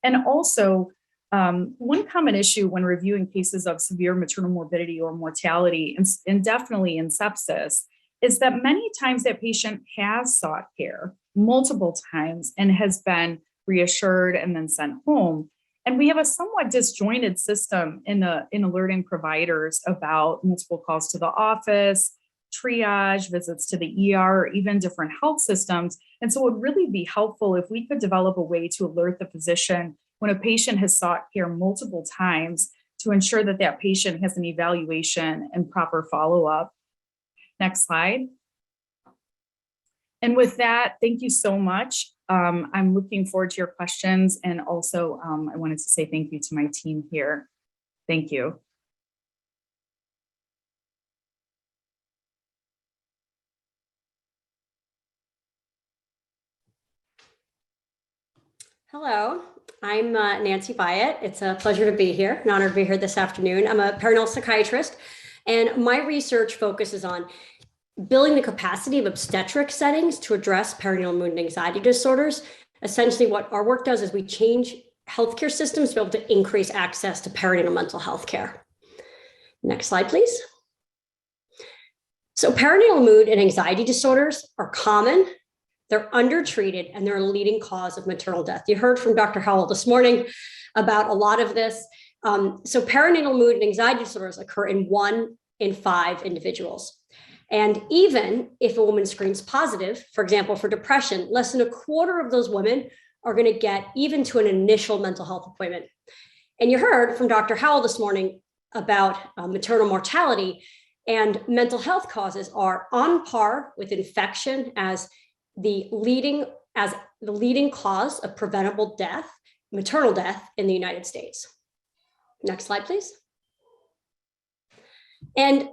And also, one common issue when reviewing cases of severe maternal morbidity or mortality, and definitely in sepsis, is that many times that patient has sought care multiple times and has been reassured and then sent home. And we have a somewhat disjointed system in alerting providers about multiple calls to the office, triage, visits to the ER, or even different health systems. And so it would really be helpful if we could develop a way to alert the physician when a patient has sought care multiple times, to ensure that that patient has an evaluation and proper follow-up. Next slide. And with that, thank you so much. I'm looking forward to your questions. And also, I wanted to say thank you to my team here. Thank you. Hello, I'm Nancy Byatt. It's a pleasure to be here, an honor to be here this afternoon. I'm a perinatal psychiatrist, and my research focuses on building the capacity of obstetric settings to address perinatal mood and anxiety disorders. Essentially, what our work does is we change healthcare systems to be able to increase access to perinatal mental health care. Next slide, please. So perinatal mood and anxiety disorders are common, they're undertreated, and they're a leading cause of maternal death. You heard from Dr. Howell this morning about a lot of this. So perinatal mood and anxiety disorders occur in 1 in 5 individuals. And even if a woman screens positive, for example, for depression, less than a quarter of those women are going to get even to an initial mental health appointment. And you heard from Dr. Howell this morning about maternal mortality, and mental health causes are on par with infection as the leading cause of preventable death, maternal death in the United States. Next slide, please. And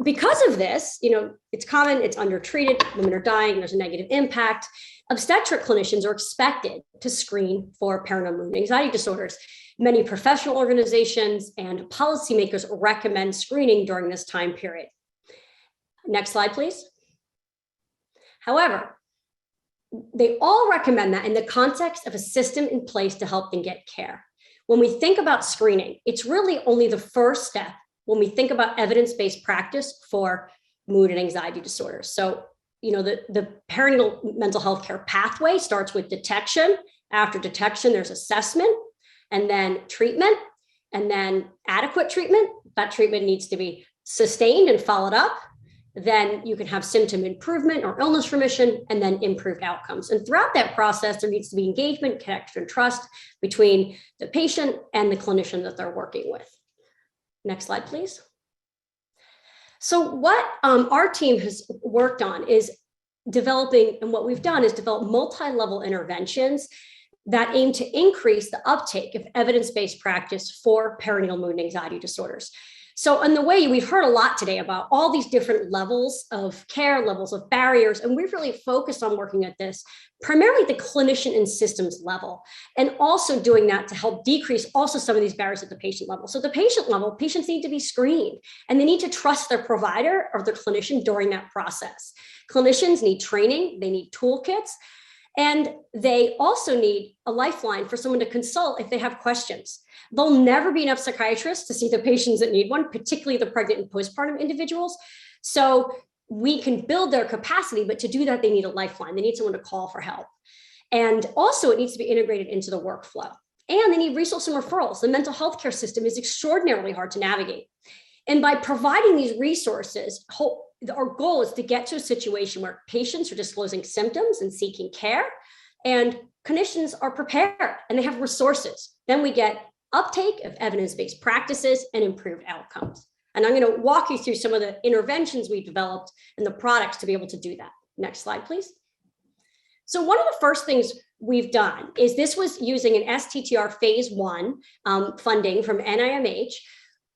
because of this, it's common, it's undertreated, women are dying, there's a negative impact. Obstetric clinicians are expected to screen for perinatal mood and anxiety disorders. Many professional organizations and policymakers recommend screening during this time period. Next slide, please. However, they all recommend that in the context of a system in place to help them get care. When we think about screening, it's really only the first step when we think about evidence-based practice for mood and anxiety disorders. So, the perinatal mental health care pathway starts with detection. After detection, there's assessment and then treatment. and then adequate treatment. That treatment needs to be sustained and followed up. Then you can have symptom improvement or illness remission, and then improved outcomes. And throughout that process, there needs to be engagement, connection, and trust between the patient and the clinician that they're working with. Next slide, please. So what our team has worked on is developing, and what we've done is develop multi-level interventions that aim to increase the uptake of evidence-based practice for perinatal mood and anxiety disorders. So in the way, we've heard a lot today about all these different levels of care, levels of barriers, and we've really focused on working at this, primarily the clinician and systems level, and also doing that to help decrease also some of these barriers at the patient level. So the patient level, patients need to be screened, and they need to trust their provider or their clinician during that process. Clinicians need training, they need toolkits, and they also need a lifeline for someone to consult if they have questions. There'll never be enough psychiatrists to see the patients that need one, particularly the pregnant and postpartum individuals. So we can build their capacity, but to do that, they need a lifeline. They need someone to call for help. And also it needs to be integrated into the workflow. And they need resource and referrals. The mental health care system is extraordinarily hard to navigate. And by providing these resources, our goal is to get to a situation where patients are disclosing symptoms and seeking care, and clinicians are prepared and they have resources. Then we get uptake of evidence-based practices and improved outcomes. And I'm going to walk you through some of the interventions we developed and the products to be able to do that. Next slide, please. So one of the first things we've done is this was using an STTR phase 1 funding from NIMH.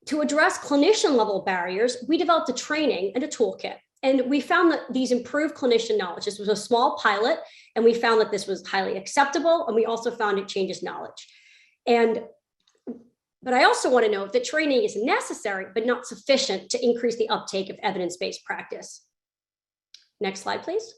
To address clinician level barriers, we developed a training and a toolkit. And we found that these improved clinician knowledge. This was a small pilot, and we found that this was highly acceptable. And we also found it changes knowledge. But I also want to note that training is necessary, but not sufficient to increase the uptake of evidence-based practice. Next slide, please.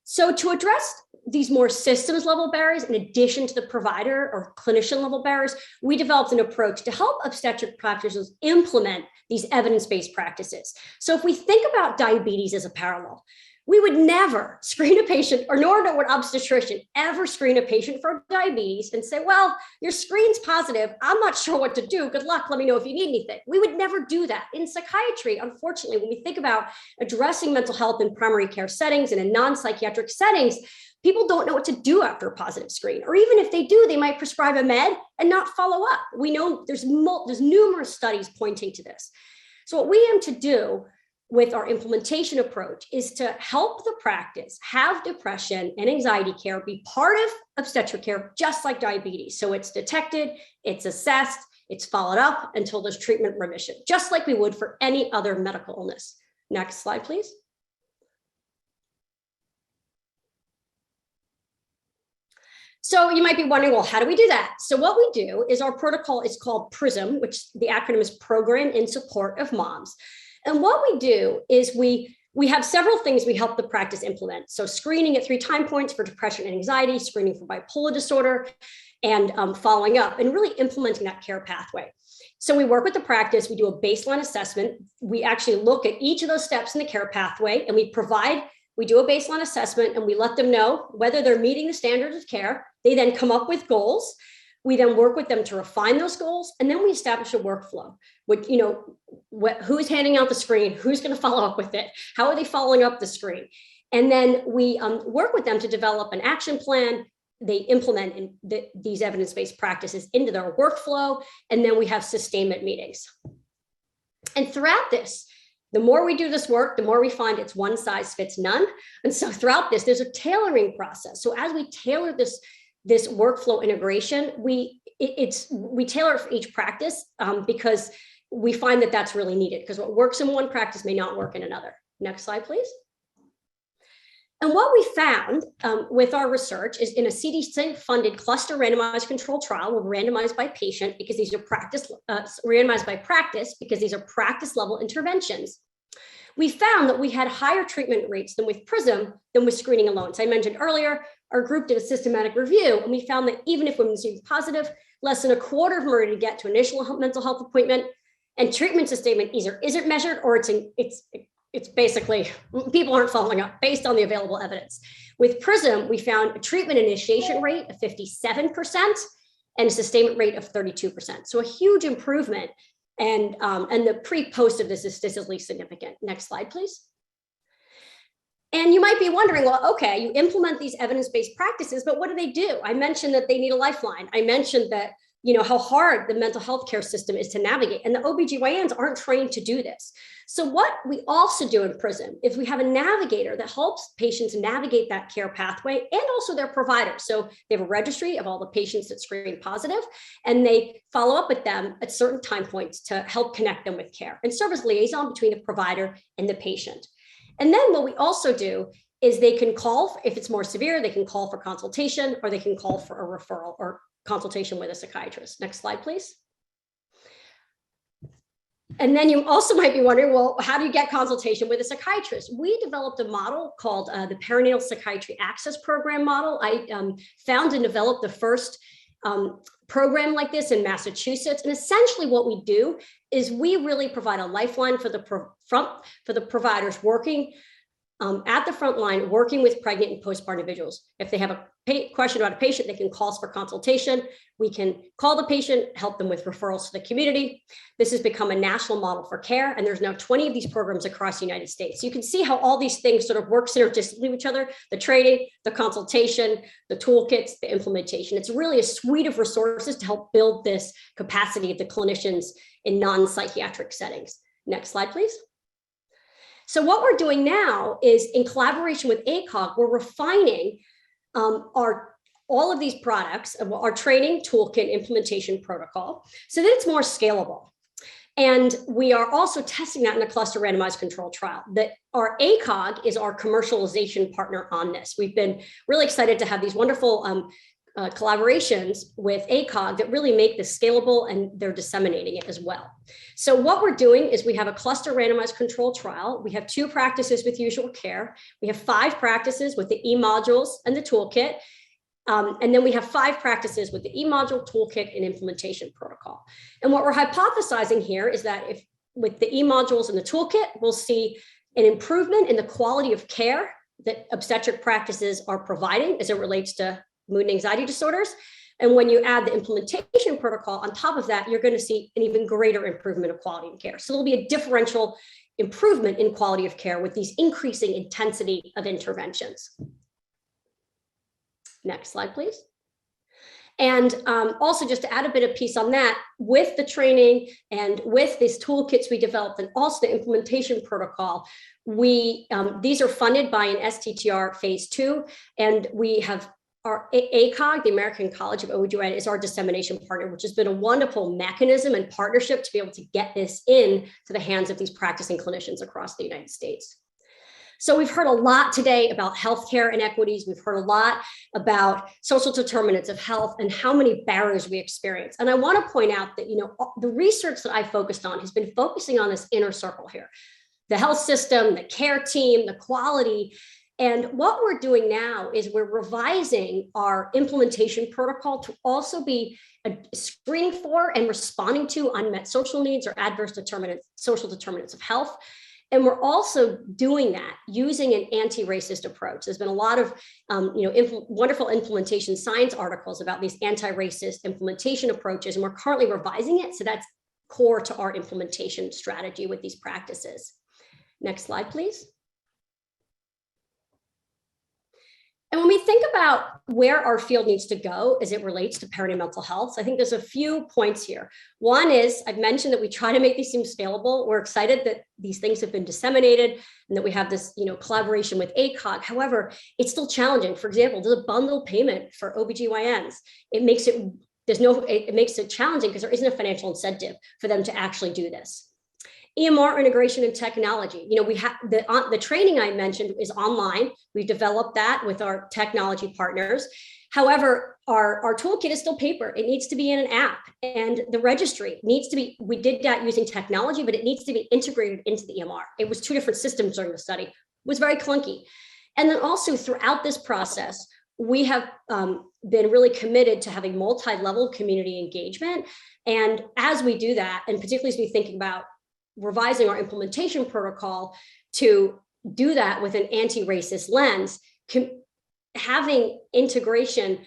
So to address these more systems level barriers, in addition to the provider or clinician level barriers, we developed an approach to help obstetric practitioners implement these evidence-based practices. So if we think about diabetes as a parallel, we would never screen a patient, or nor would obstetrician ever screen a patient for diabetes and say, well, your screen's positive. I'm not sure what to do. Good luck. Let me know if you need anything. We would never do that. In psychiatry, unfortunately, when we think about addressing mental health in primary care settings and in non-psychiatric settings, people don't know what to do after a positive screen. Or even if they do, they might prescribe a med and not follow up. We know there's numerous studies pointing to this. So what we aim to do with our implementation approach is to help the practice have depression and anxiety care be part of obstetric care, just like diabetes. So it's detected, it's assessed, it's followed up until there's treatment remission, just like we would for any other medical illness. Next slide, please. So you might be wondering, well, how do we do that? So what we do is our protocol is called PRISM, which the acronym is Program in Support of Moms. And what we do is we have several things we help the practice implement. So screening at 3 time points for depression and anxiety, screening for bipolar disorder, and following up and really implementing that care pathway. So we work with the practice, we do a baseline assessment. We actually look at each of those steps in the care pathway, and we do a baseline assessment, and we let them know whether they're meeting the standards of care. They then come up with goals. We then work with them to refine those goals, and then we establish a workflow. Which, who's handing out the screen, who's going to follow up with it, how are they following up the screen, and then we work with them to develop an action plan. They implement these evidence-based practices into their workflow, and then we have sustainment meetings. And throughout this, the more we do this work, the more we find it's one size fits none. And so throughout this, there's a tailoring process. So as we tailor this workflow integration, we tailor it for each practice because we find that that's really needed, because what works in one practice may not work in another. Next slide, please. And what we found with our research is in a CDC-funded cluster randomized controlled trial, we're randomized by patient because these are randomized by practice because these are practice level interventions. We found that we had higher treatment rates than with PRISM than with screening alone. So I mentioned earlier, our group did a systematic review, and we found that even if women seemed positive, less than a quarter of them were to get to initial mental health appointment, and treatment sustainment either isn't measured or it's basically people aren't following up based on the available evidence. With PRISM, we found a treatment initiation rate of 57% and a sustainment rate of 32%. So a huge improvement. And the pre-post of this is statistically significant. Next slide, please. And you might be wondering, well, okay, you implement these evidence-based practices, but what do? I mentioned that they need a lifeline. I mentioned that, how hard the mental health care system is to navigate, and the OBGYNs aren't trained to do this. So what we also do in PRISM is we have a navigator that helps patients navigate that care pathway, and also their providers. So they have a registry of all the patients that screen positive, and they follow up with them at certain time points to help connect them with care and serve as liaison between the provider and the patient. And then what we also do is they can call, if it's more severe, they can call for consultation, or they can call for a referral or consultation with a psychiatrist. Next slide, please. And then you also might be wondering, well, how do you get consultation with a psychiatrist? We developed a model called the Perinatal Psychiatry Access Program model. I found and developed the first program like this in Massachusetts. And essentially what we do is we really provide a lifeline for the providers working at the front line, working with pregnant and postpartum individuals. If they have a question about a patient, they can call us for consultation. We can call the patient, help them with referrals to the community. This has become a national model for care, and there's now 20 of these programs across the United States. So you can see how all these things sort of work synergistically with each other: the training, the consultation, the toolkits, the implementation. It's really a suite of resources to help build this capacity of the clinicians in non-psychiatric settings. Next slide, please. So what we're doing now is, in collaboration with ACOG, we're refining all of these products, our training toolkit implementation protocol, so that it's more scalable. And we are also testing that in a cluster randomized control trial. That our ACOG is our commercialization partner on this. We've been really excited to have these wonderful collaborations with ACOG that really make this scalable, and they're disseminating it as well. So what we're doing is we have a cluster randomized control trial. We have 2 practices with usual care. We have 5 practices with the e-modules and the toolkit. And then we have 5 practices with the e-module, toolkit, and implementation protocol. And what we're hypothesizing here is that if with the e-modules and the toolkit, we'll see an improvement in the quality of care that obstetric practices are providing as it relates to mood and anxiety disorders. And when you add the implementation protocol on top of that, you're going to see an even greater improvement of quality of care. So there'll be a differential improvement in quality of care with these increasing intensity of interventions. Next slide, please. And also, just to add a bit of piece on that, with the training and with these toolkits we developed, and also the implementation protocol, these are funded by an STTR phase 2, and we have our ACOG, the American College of OBGYN, is our dissemination partner, which has been a wonderful mechanism and partnership to be able to get this in to the hands of these practicing clinicians across the United States. So we've heard a lot today about healthcare inequities. We've heard a lot about social determinants of health and how many barriers we experience. And I want to point out that, the research that I focused on has been focusing on this inner circle here: the health system, the care team, the quality. And what we're doing now is we're revising our implementation protocol to also be screening for and responding to unmet social needs or adverse social determinants of health. And we're also doing that using an anti-racist approach. There's been a lot of wonderful implementation science articles about these anti-racist implementation approaches, and we're currently revising it. So that's core to our implementation strategy with these practices. Next slide, please. And when we think about where our field needs to go as it relates to perinatal mental health, I think there's a few points here. One is, I've mentioned that we try to make these things scalable. We're excited that these things have been disseminated and that we have this collaboration with ACOG. However, it's still challenging. For example, there's a bundle payment for OBGYNs. It makes it challenging because there isn't a financial incentive for them to actually do this. Emr integration and technology. We have the training I mentioned is online. We've developed that with our technology partners. However, our toolkit is still paper. It needs to be in an app, and the registry needs to be, we did that using technology, but it needs to be integrated into the EMR. It was 2 different systems during the study. It was very clunky. And then also throughout this process, we have been really committed to having multi-level community engagement. And as we do that, and particularly as we think about revising our implementation protocol to do that with an anti-racist lens, having integration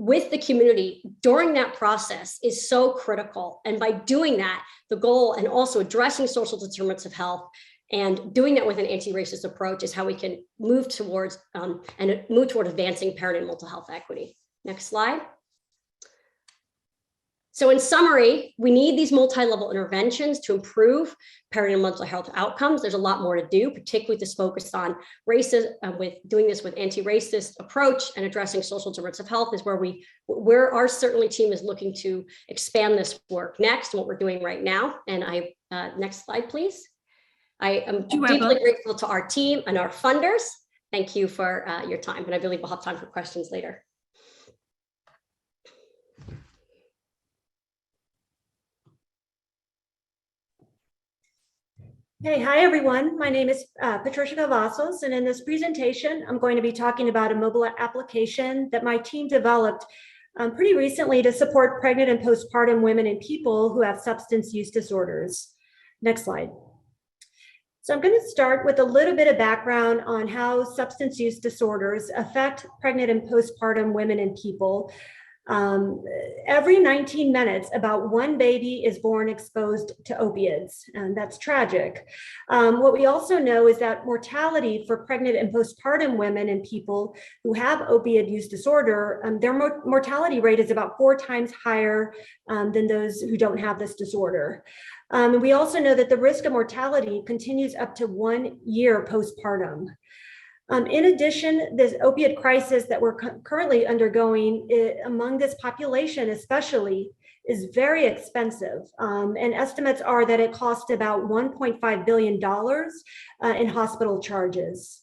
with the community during that process is so critical. And by doing that, the goal, and also addressing social determinants of health and doing that with an anti-racist approach, is how we can move towards advancing perinatal mental health equity. Next slide. So in summary, we need these multi-level interventions to improve perinatal mental health outcomes. There's a lot more to do, particularly with this focus on racism, with doing this with anti-racist approach and addressing social determinants of health is where our certainly team is looking to expand this work next, and what we're doing right now. And next slide, please. I am deeply grateful to our team and our funders. Thank you for your time, and I believe we'll have time for questions later. Hey, hi everyone. My name is Patricia Cavazos, and in this presentation, I'm going to be talking about a mobile application that my team developed pretty recently to support pregnant and postpartum women and people who have substance use disorders. Next slide. So I'm going to start with a little bit of background on how substance use disorders affect pregnant and postpartum women and people. Every 19 minutes, about one baby is born exposed to opiates, and that's tragic. What we also know is that mortality for pregnant and postpartum women and people who have opiate use disorder, their mortality rate is about 4 times higher than those who don't have this disorder. And we also know that the risk of mortality continues up to 1 year postpartum. In addition, this opiate crisis that we're currently undergoing among this population especially is very expensive. And estimates are that it costs about $1.5 billion in hospital charges.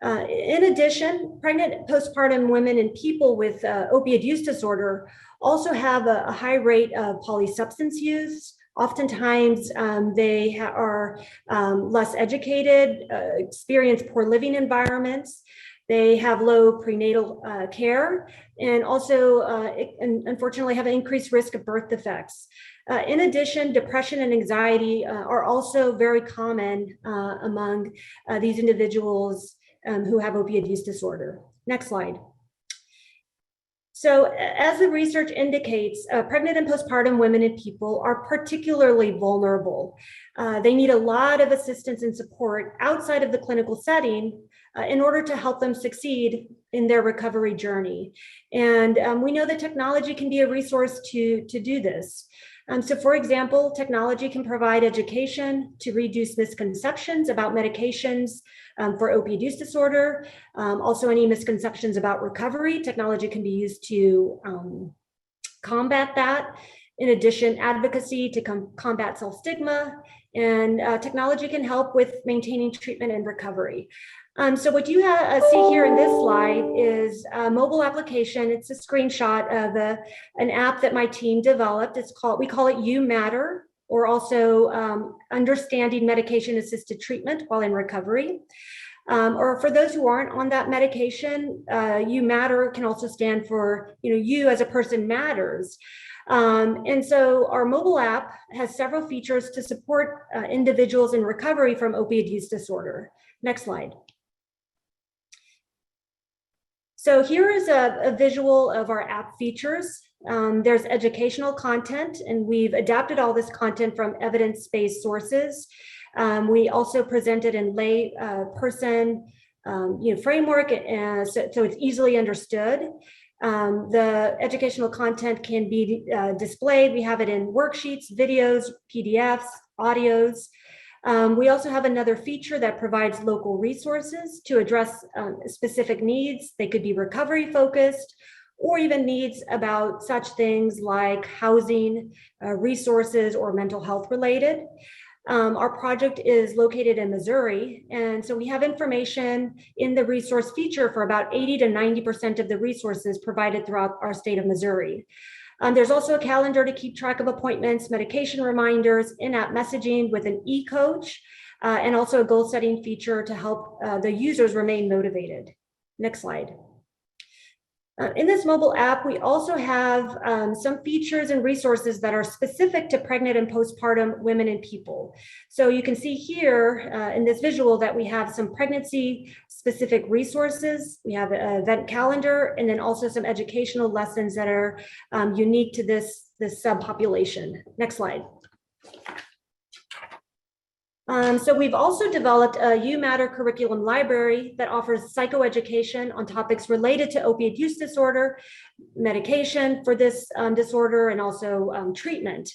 In addition, pregnant postpartum women and people with opiate use disorder also have a high rate of polysubstance use. Oftentimes, they are less educated, experience poor living environments. They have low prenatal care, and also, unfortunately, have an increased risk of birth defects. In addition, depression and anxiety are also very common among these individuals who have opiate use disorder. Next slide. So as the research indicates, pregnant and postpartum women and people are particularly vulnerable. They need a lot of assistance and support outside of the clinical setting in order to help them succeed in their recovery journey. And we know that technology can be a resource to do this. So for example, technology can provide education to reduce misconceptions about medications for opioid use disorder. Also any misconceptions about recovery, technology can be used to combat that. In addition, advocacy to combat self-stigma, and technology can help with maintaining treatment and recovery. So what you see here in this slide is a mobile application. It's a screenshot of an app that my team developed. We call it You Matter, or also Understanding Medication-Assisted Treatment While in Recovery. Or for those who aren't on that medication, You Matter can also stand for, you as a person matters. And so our mobile app has several features to support individuals in recovery from opioid use disorder. Next slide. So here is a visual of our app features. There's educational content, and we've adapted all this content from evidence-based sources. We also presented in lay person framework, so it's easily understood. The educational content can be displayed. We have it in worksheets, videos, PDFs, audios. We also have another feature that provides local resources to address specific needs. They could be recovery focused, or even needs about such things like housing, resources, or mental health related. Our project is located in Missouri, and so we have information in the resource feature for about 80 to 90% of the resources provided throughout our state of Missouri. There's also a calendar to keep track of appointments, medication reminders, in-app messaging with an e-coach, and also a goal-setting feature to help the users remain motivated. Next slide. In this mobile app, we also have some features and resources that are specific to pregnant and postpartum women and people. So you can see here in this visual that we have some pregnancy specific resources. We have an event calendar, and then also some educational lessons that are unique to this subpopulation. Next slide. So we've also developed a UMatter curriculum library that offers psychoeducation on topics related to opioid use disorder, medication for this disorder, and also treatment.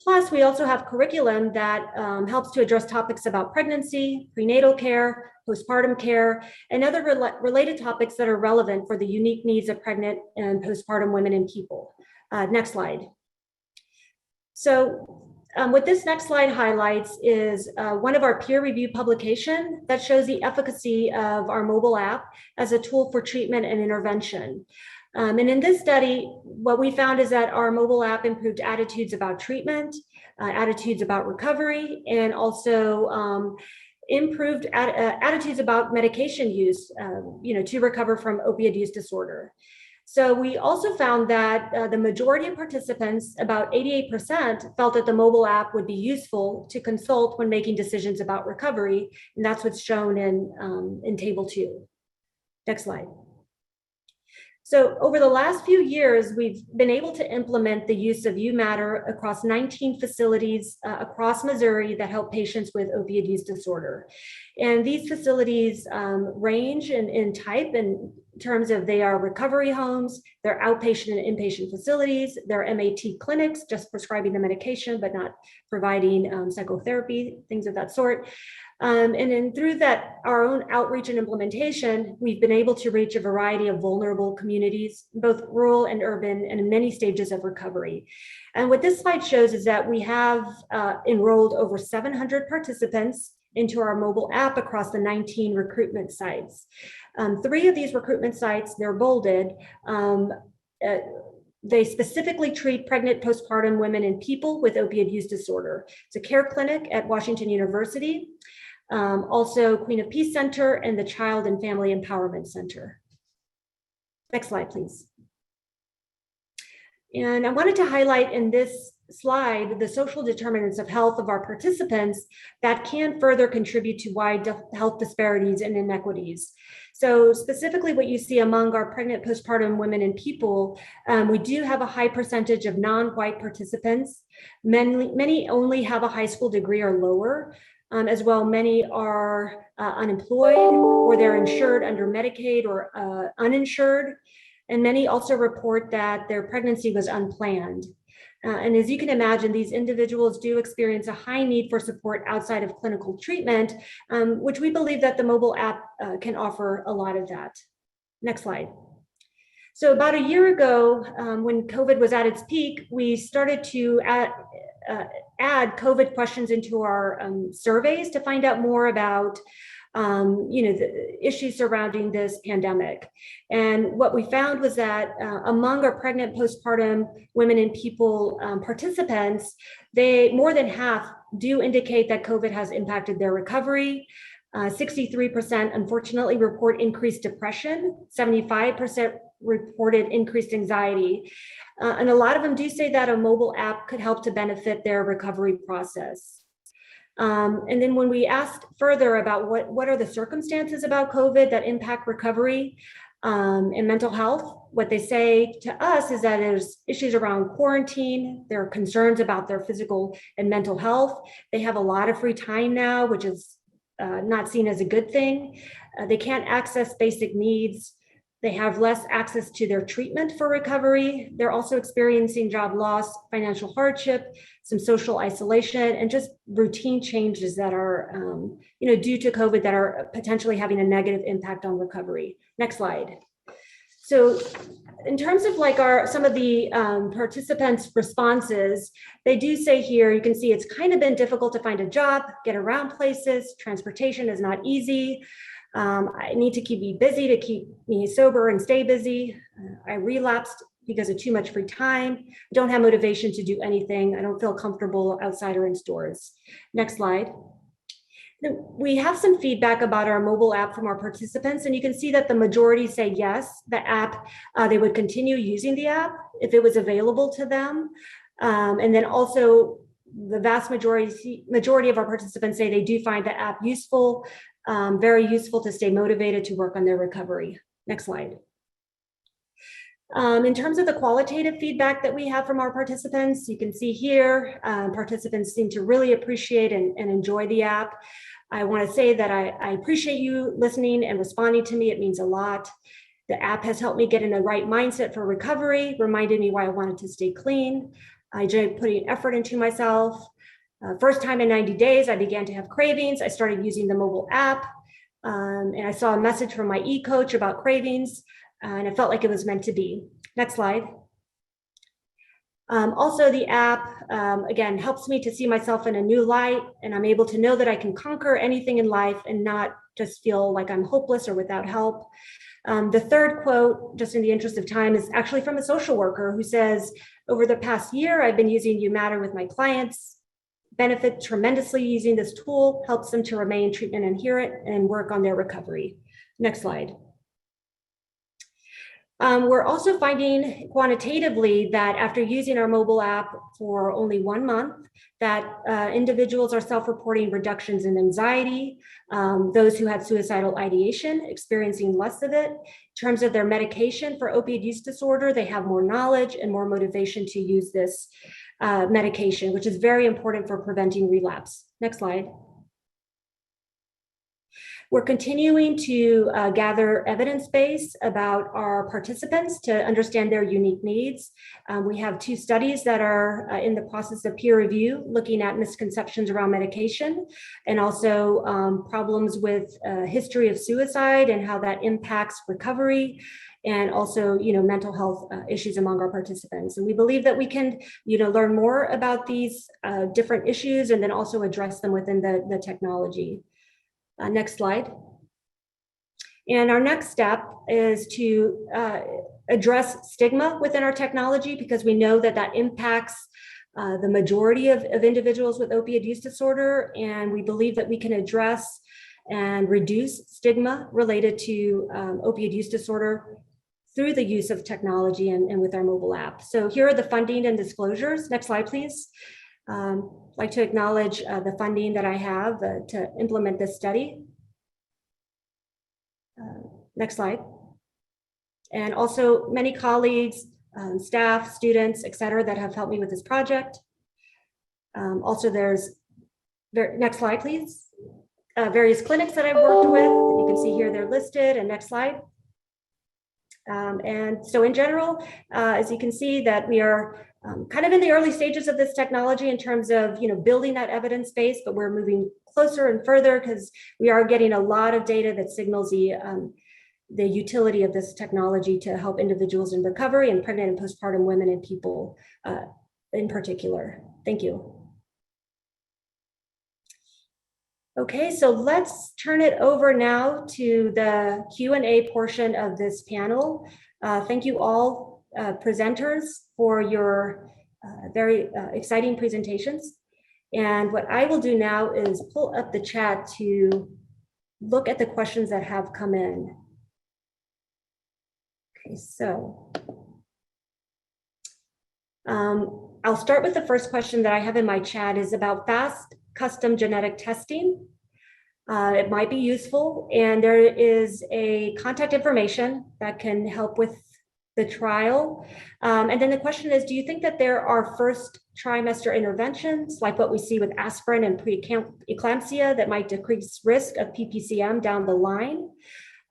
Plus, we also have curriculum that helps to address topics about pregnancy, prenatal care, postpartum care, and other related topics that are relevant for the unique needs of pregnant and postpartum women and people. Next slide. So, what this next slide highlights is one of our peer-reviewed publication that shows the efficacy of our mobile app as a tool for treatment and intervention. And in this study, what we found is that our mobile app improved attitudes about treatment, attitudes about recovery, and also improved attitudes about medication use, to recover from opioid use disorder. So we also found that the majority of participants, about 88%, felt that the mobile app would be useful to consult when making decisions about recovery. And that's what's shown in table 2. Next slide. So over the last few years, we've been able to implement the use of UMatter across 19 facilities across Missouri that help patients with opioid use disorder. And these facilities range in type in terms of they are recovery homes, they're outpatient and inpatient facilities, they're MAT clinics, just prescribing the medication, but not providing psychotherapy, things of that sort. And then through that, our own outreach and implementation, we've been able to reach a variety of vulnerable communities, both rural and urban, and in many stages of recovery. And what this slide shows is that we have enrolled over 700 participants into our mobile app across the 19 recruitment sites. 3 of these recruitment sites, they're bolded. They specifically treat pregnant postpartum women and people with opioid use disorder. It's a care clinic at Washington University, also Queen of Peace Center, and the Child and Family Empowerment Center. Next slide, please. And I wanted to highlight in this slide the social determinants of health of our participants that can further contribute to wide health disparities and inequities. So specifically what you see among our pregnant postpartum women and people, we do have a high percentage of non-white participants. Many only have a high school degree or lower. As well, many are unemployed, or they're insured under Medicaid or uninsured. And many also report that their pregnancy was unplanned. And as you can imagine, these individuals do experience a high need for support outside of clinical treatment, which we believe that the mobile app can offer a lot of that. Next slide. So about a year ago, when COVID was at its peak, we started to add COVID questions into our surveys to find out more about the issues surrounding this pandemic. And what we found was that among our pregnant postpartum women and people participants, more than half do indicate that COVID has impacted their recovery. 63% unfortunately report increased depression, 75% reported increased anxiety. And a lot of them do say that a mobile app could help to benefit their recovery process. And then when we asked further about what are the circumstances about COVID that impact recovery and mental health, what they say to us is that there's issues around quarantine, there are concerns about their physical and mental health. They have a lot of free time now, which is not seen as a good thing. They can't access basic needs. They have less access to their treatment for recovery. They're also experiencing job loss, financial hardship, some social isolation, and just routine changes that are, due to COVID that are potentially having a negative impact on recovery. Next slide. So in terms of some of the participants' responses, they do say here, you can see it's kind of been difficult to find a job, get around places, transportation is not easy. I need to keep me busy to keep me sober and stay busy. I relapsed because of too much free time. I don't have motivation to do anything. I don't feel comfortable outside or in stores. Next slide. We have some feedback about our mobile app from our participants, and you can see that the majority say yes, the app, they would continue using the app if it was available to them. And then also the vast majority of our participants say they do find the app useful, very useful to stay motivated to work on their recovery. Next slide. In terms of the qualitative feedback that we have from our participants, you can see here, participants seem to really appreciate and enjoy the app. I want to say that I appreciate you listening and responding to me. It means a lot. The app has helped me get in the right mindset for recovery, reminded me why I wanted to stay clean. I enjoyed putting effort into myself. First time in 90 days, I began to have cravings. I started using the mobile app, and I saw a message from my e-coach about cravings, and it felt like it was meant to be. Next slide. Also, the app, again, helps me to see myself in a new light, and I'm able to know that I can conquer anything in life and not just feel like I'm hopeless or without help. The third quote, just in the interest of time, is actually from a social worker who says, over the past year, I've been using UMatter with my clients, benefit tremendously using this tool, helps them to remain treatment adherent and work on their recovery. Next slide. We're also finding quantitatively that after using our mobile app for only 1 month, that individuals are self-reporting reductions in anxiety, those who had suicidal ideation, experiencing less of it. In terms of their medication for opioid use disorder, they have more knowledge and more motivation to use this medication, which is very important for preventing relapse. Next slide. We're continuing to gather evidence base about our participants to understand their unique needs. We have 2 studies that are in the process of peer review, looking at misconceptions around medication and also problems with history of suicide and how that impacts recovery, and also, mental health issues among our participants. And we believe that we can, learn more about these different issues and then also address them within the technology. Next slide. And our next step is to address stigma within our technology, because we know that that impacts the majority of individuals with opioid use disorder. And we believe that we can address and reduce stigma related to opioid use disorder through the use of technology and with our mobile app. So here are the funding and disclosures. Next slide, please. I'd like to acknowledge the funding that I have to implement this study. Next slide. And also many colleagues, staff, students, et cetera, that have helped me with this project. Also next slide, please. Various clinics that I've worked with, and you can see here they're listed, and next slide. And so in general, as you can see that we are kind of in the early stages of this technology in terms of, building that evidence base, but we're moving closer and further because we are getting a lot of data that signals the utility of this technology to help individuals in recovery and pregnant and postpartum women and people in particular. Thank you. Okay, so let's turn it over now to the Q&A portion of this panel. Thank you all presenters for your very exciting presentations. And what I will do now is pull up the chat to look at the questions that have come in. Okay, so I'll start with the first question that I have in my chat is about fast custom genetic testing. It might be useful, and there is a contact information that can help with the trial. And then the question is, do you think that there are first trimester interventions like what we see with aspirin and preeclampsia that might decrease risk of PPCM down the line?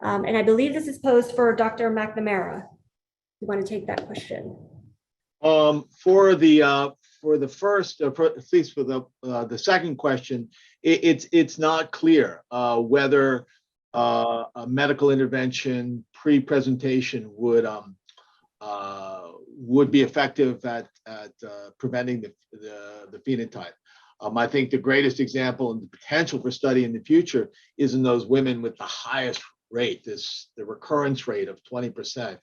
And I believe this is posed for Dr. McNamara. You want to take that question? For the first, at least for the second question, it's not clear whether a medical intervention pre-presentation would be effective at preventing the phenotype. I think the greatest example and the potential for study in the future is in those women with the highest rate, the recurrence rate of 20%.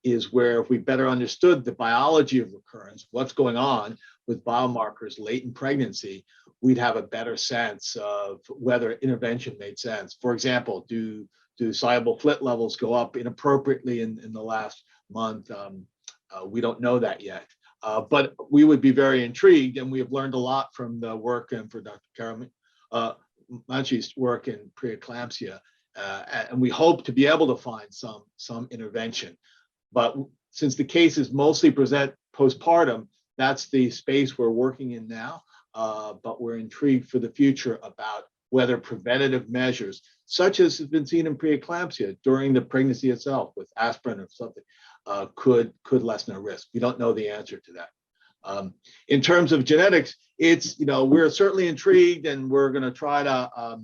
Is where if we better understood the biology of recurrence, what's going on, with biomarkers late in pregnancy, we'd have a better sense of whether intervention made sense. For example, do soluble FLT levels go up inappropriately in the last month? We don't know that yet. But we would be very intrigued, and we have learned a lot from the work and for Dr. Karumanchi's work in preeclampsia, and we hope to be able to find some intervention. But since the cases mostly present postpartum, that's the space we're working in now. But we're intrigued for the future about whether preventative measures, such as has been seen in preeclampsia during the pregnancy itself with aspirin or something, could lessen our risk. We don't know the answer to that. In terms of genetics, it's, we're certainly intrigued, and we're going to try to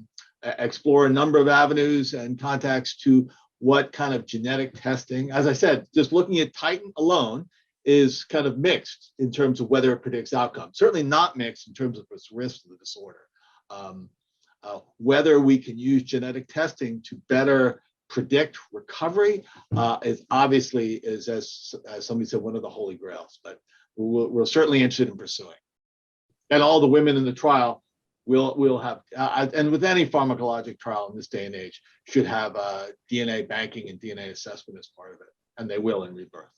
explore a number of avenues and contacts to what kind of genetic testing. As I said, just looking at Titan alone is kind of mixed in terms of whether it predicts outcome. Certainly not mixed in terms of its risk of the disorder. Whether we can use genetic testing to better predict recovery is obviously, as somebody said, one of the holy grails, but we're certainly interested in pursuing. And all the women in the trial will have, and with any pharmacologic trial in this day and age, should have DNA banking and DNA assessment as part of it, and they will in Rebirth.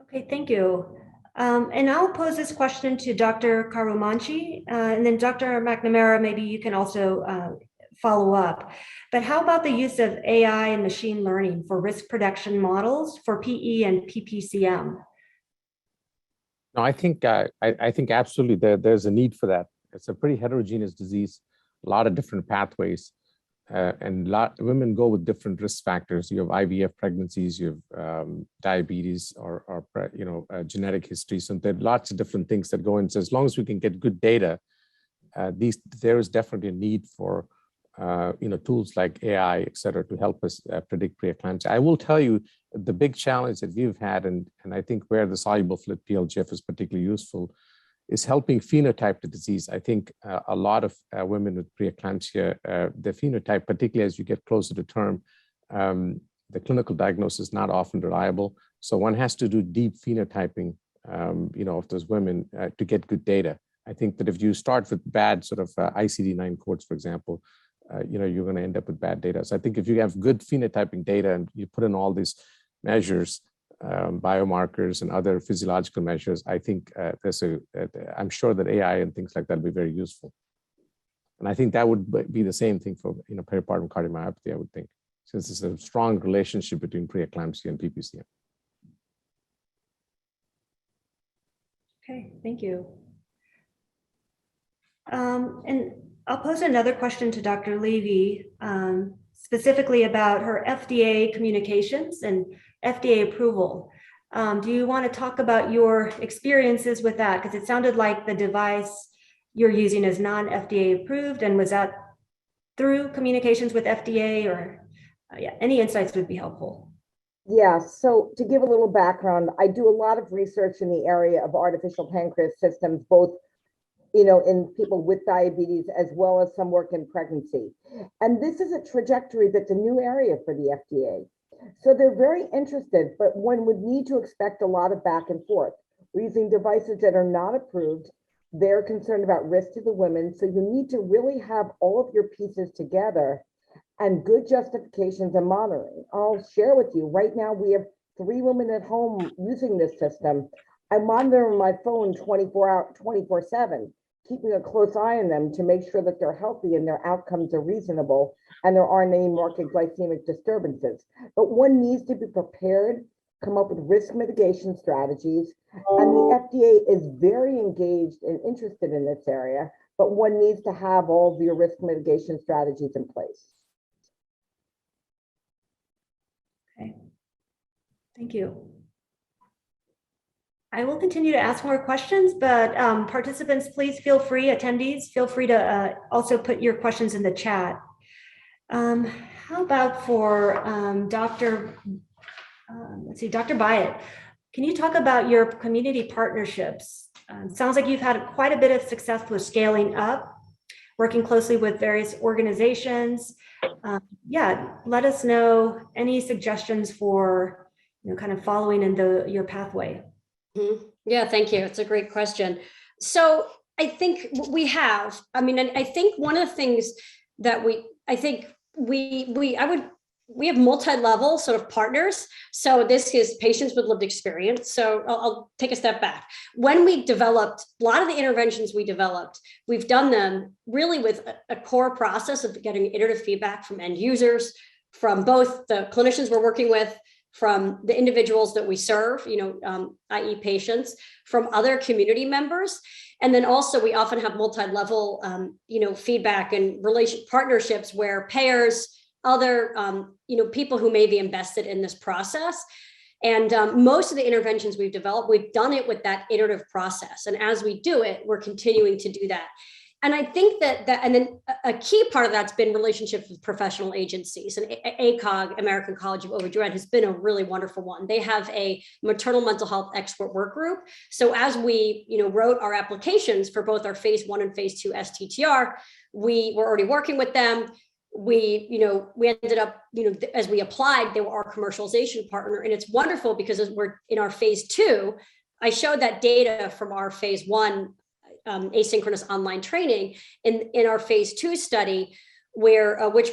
Okay, thank you. And I'll pose this question to Dr. Karumanchi, and then Dr. McNamara, maybe you can also follow up. But how about the use of AI and machine learning for risk prediction models for PE and PPCM? No, I think absolutely there's a need for that. It's a pretty heterogeneous disease, a lot of different pathways, and women go with different risk factors. You have IVF pregnancies, you have diabetes, or genetic history. So there are lots of different things that go in. So as long as we can get good data, there is definitely a need for tools like AI, et cetera, to help us predict preeclampsia. I will tell you the big challenge that we've had, and I think where the soluble FLT PLGF is particularly useful, is helping phenotype the disease. I think a lot of women with preeclampsia, the phenotype, particularly as you get closer to term, the clinical diagnosis is not often reliable. So one has to do deep phenotyping, of those women to get good data. I think that if you start with bad sort of ICD-9 codes, for example, you're going to end up with bad data. So I think if you have good phenotyping data and you put in all these measures, biomarkers and other physiological measures, I think I'm sure that AI and things like that will be very useful. And I think that would be the same thing for peripartum cardiomyopathy, I would think, since there's a strong relationship between preeclampsia and PPCM. Okay, thank you. And I'll pose another question to Dr. Levy, specifically about her FDA communications and FDA approval. Do you want to talk about your experiences with that? Because it sounded like the device you're using is non-FDA approved, and was that through communications with FDA, or any insights would be helpful. Yeah, so to give a little background, I do a lot of research in the area of artificial pancreas systems, both in people with diabetes, as well as some work in pregnancy. And this is a trajectory that's a new area for the FDA. So they're very interested, but one would need to expect a lot of back and forth. We're using devices that are not approved. They're concerned about risk to the women. So you need to really have all of your pieces together and good justifications and monitoring. I'll share with you, right now we have 3 women at home using this system. I monitor on my phone 24/7, keeping a close eye on them to make sure that they're healthy and their outcomes are reasonable and there aren't any marked glycemic disturbances. But one needs to be prepared, come up with risk mitigation strategies, and the FDA is very engaged and interested in this area, but one needs to have all of your risk mitigation strategies in place. Okay, thank you. I will continue to ask more questions, but participants, please feel free, attendees, feel free to also put your questions in the chat. How about for Dr. Byatt? Can you talk about your community partnerships? Sounds like you've had quite a bit of success with scaling up, working closely with various organizations. Let us know any suggestions for kind of following in your pathway. Yeah, thank you. It's a great question. So I think we have, I think one of the things that we have multi-level sort of partners. So this is patients with lived experience. So I'll take a step back. When we developed a lot of the interventions we've done them really with a core process of getting iterative feedback from end users, from both the clinicians we're working with, from the individuals that we serve, i.e. patients, from other community members. And then also we often have multi-level, feedback and partnerships where payers, other, people who may be invested in this process. And most of the interventions we've developed, we've done it with that iterative process. And as we do it, we're continuing to do that. And I think and then a key part of that's been relationships with professional agencies. And ACOG, American College of OB/GYN, has been a really wonderful one. They have a maternal mental health expert work group. So as we, wrote our applications for both our phase 1 and phase 2 STTR, we were already working with them. We ended up, as we applied, they were our commercialization partner. And it's wonderful because as we're in our phase 2, I showed that data from our phase 1 asynchronous online training in our phase 2 study, which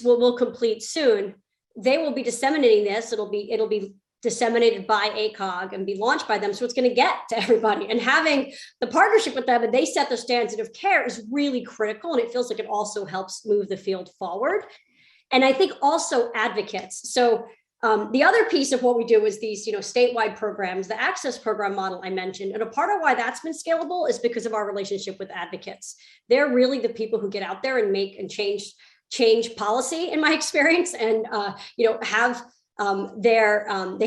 we'll complete soon. They will be disseminating this. It'll be disseminated by ACOG and be launched by them. So it's going to get to everybody, and having the partnership with them and they set the standard of care is really critical. And it feels like it also helps move the field forward. And I think also advocates. So the other piece of what we do is these, statewide programs, the access program model I mentioned. And a part of why that's been scalable is because of our relationship with advocates. They're really the people who get out there and make and change policy, in my experience, and they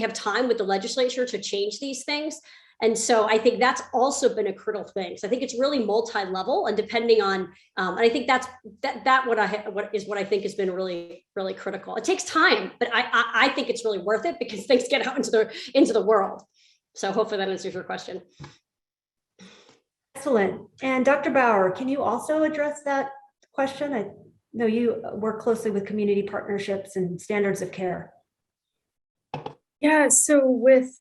have time with the legislature to change these things. And so I think that's also been a critical thing. So I think it's really multi-level, and depending on, and I think that's what I think has been really, really critical. It takes time, but I think it's really worth it because things get out into the world. So hopefully that answers your question. Excellent. And Dr. Bauer, can you also address that question? I know you work closely with community partnerships and standards of care. Yeah, so with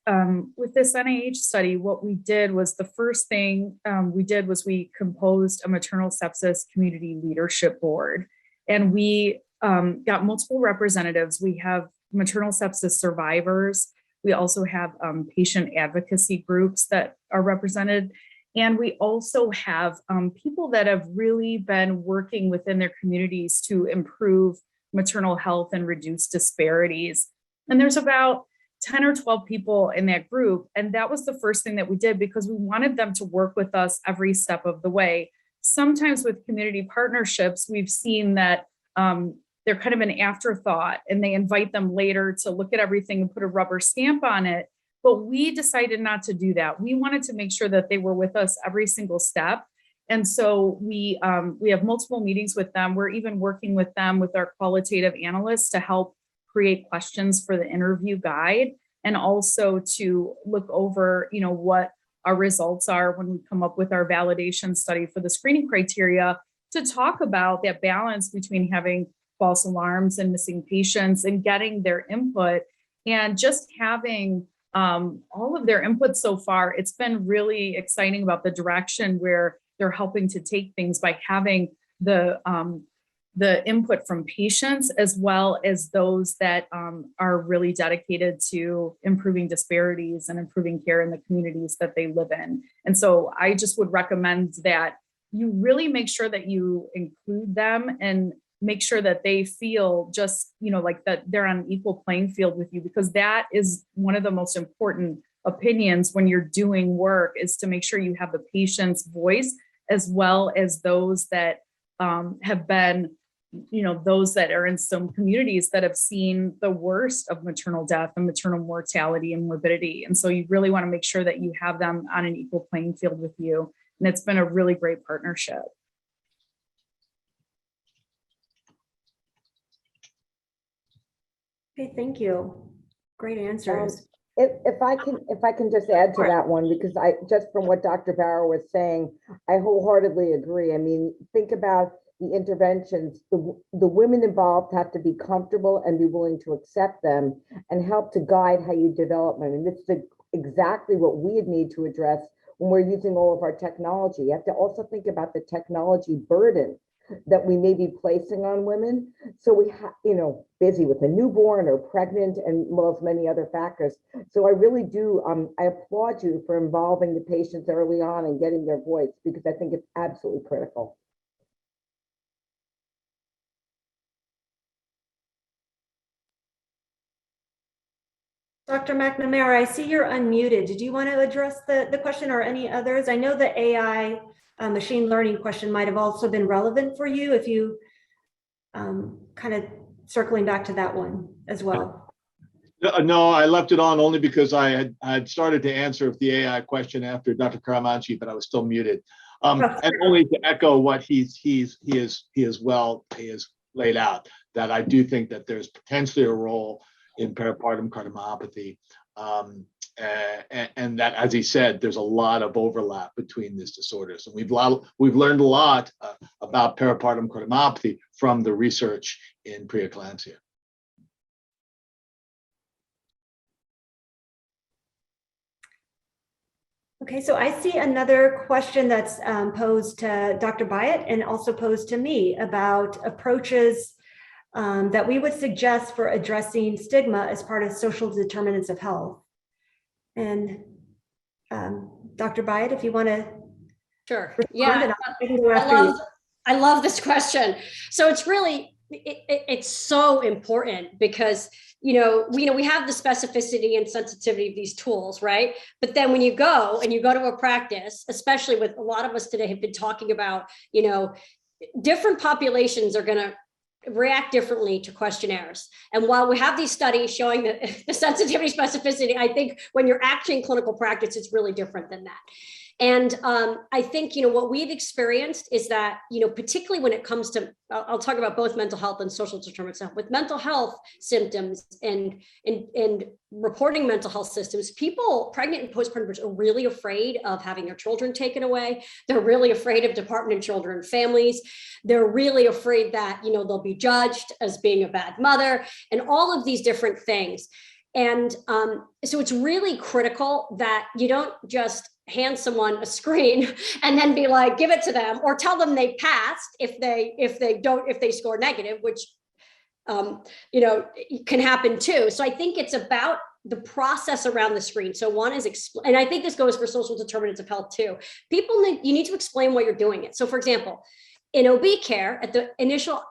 this NIH study, what we did was the first thing we composed a maternal sepsis community leadership board, and we got multiple representatives. We have maternal sepsis survivors. We also have patient advocacy groups that are represented. And we also have people that have really been working within their communities to improve maternal health and reduce disparities. And there's about 10 or 12 people in that group. And that was the first thing that we did because we wanted them to work with us every step of the way. Sometimes with community partnerships, we've seen that they're kind of an afterthought and they invite them later to look at everything and put a rubber stamp on it. But we decided not to do that. We wanted to make sure that they were with us every single step. And so we have multiple meetings with them. We're even working with them with our qualitative analysts to help create questions for the interview guide, and also to look over, what our results are when we come up with our validation study for the screening criteria, to talk about that balance between having false alarms and missing patients and getting their input, and just having all of their input so far. It's been really exciting about the direction where they're helping to take things by having the input from patients, as well as those that are really dedicated to improving disparities and improving care in the communities that they live in. And so I just would recommend that you really make sure that you include them and make sure that they feel just, like that they're on an equal playing field with you, because that is one of the most important opinions when you're doing work, is to make sure you have the patient's voice, as well as those that have been, those that are in some communities that have seen the worst of maternal death and maternal mortality and morbidity. And so you really want to make sure that you have them on an equal playing field with you. And it's been a really great partnership. Okay, thank you. Great answers. If I can just add to that one, because just from what Dr. Bauer was saying, I wholeheartedly agree. I mean, think about the interventions. The women involved have to be comfortable and be willing to accept them and help to guide how you develop them. And it's the exactly what we need to address when we're using all of our technology. You have to also think about the technology burden that we may be placing on women. So we have, busy with a newborn or pregnant and well as many other factors. So I really do, I applaud you for involving the patients early on and getting their voice, because I think it's absolutely critical. Dr. McNamara, I see you're unmuted. Did you want to address the question or any others? I know the AI machine learning question might have also been relevant for you if you kind of circling back to that one as well. No, I left it on only because I had started to answer the AI question after Dr. Karumanchi, but I was still muted. And only to echo what he has laid out, that I do think that there's potentially a role in peripartum cardiomyopathy, and that, as he said, there's a lot of overlap between these disorders, and we've learned a lot about peripartum cardiomyopathy from the research in preeclampsia. Okay, so I see another question that's posed to Dr. Byatt and also posed to me about approaches that we would suggest for addressing stigma as part of social determinants of health. And Dr. Byatt, if you want to. Sure. Yeah, I love this question. So it's really, it's so important because, we have the specificity and sensitivity of these tools, right? But then when you go to a practice, especially with a lot of us today have been talking about, different populations are going to react differently to questionnaires. And while we have these studies showing the sensitivity, specificity, I think when you're actually in clinical practice, it's really different than that. And I think, what we've experienced is that, particularly when it comes to, I'll talk about both mental health and social determinants of health. With mental health symptoms and reporting mental health symptoms, people, pregnant and postpartum, are really afraid of having their children taken away. They're really afraid of Department of Children and Families. They're really afraid that, they'll be judged as being a bad mother and all of these different things. And so it's really critical that you don't just hand someone a screen and then be like, give it to them, or tell them they passed if they score negative, which can happen too. So I think it's about the process around the screen. So one is and I think this goes for social determinants of health too. You need to explain why you're doing it. So for example, in OB care, at the initial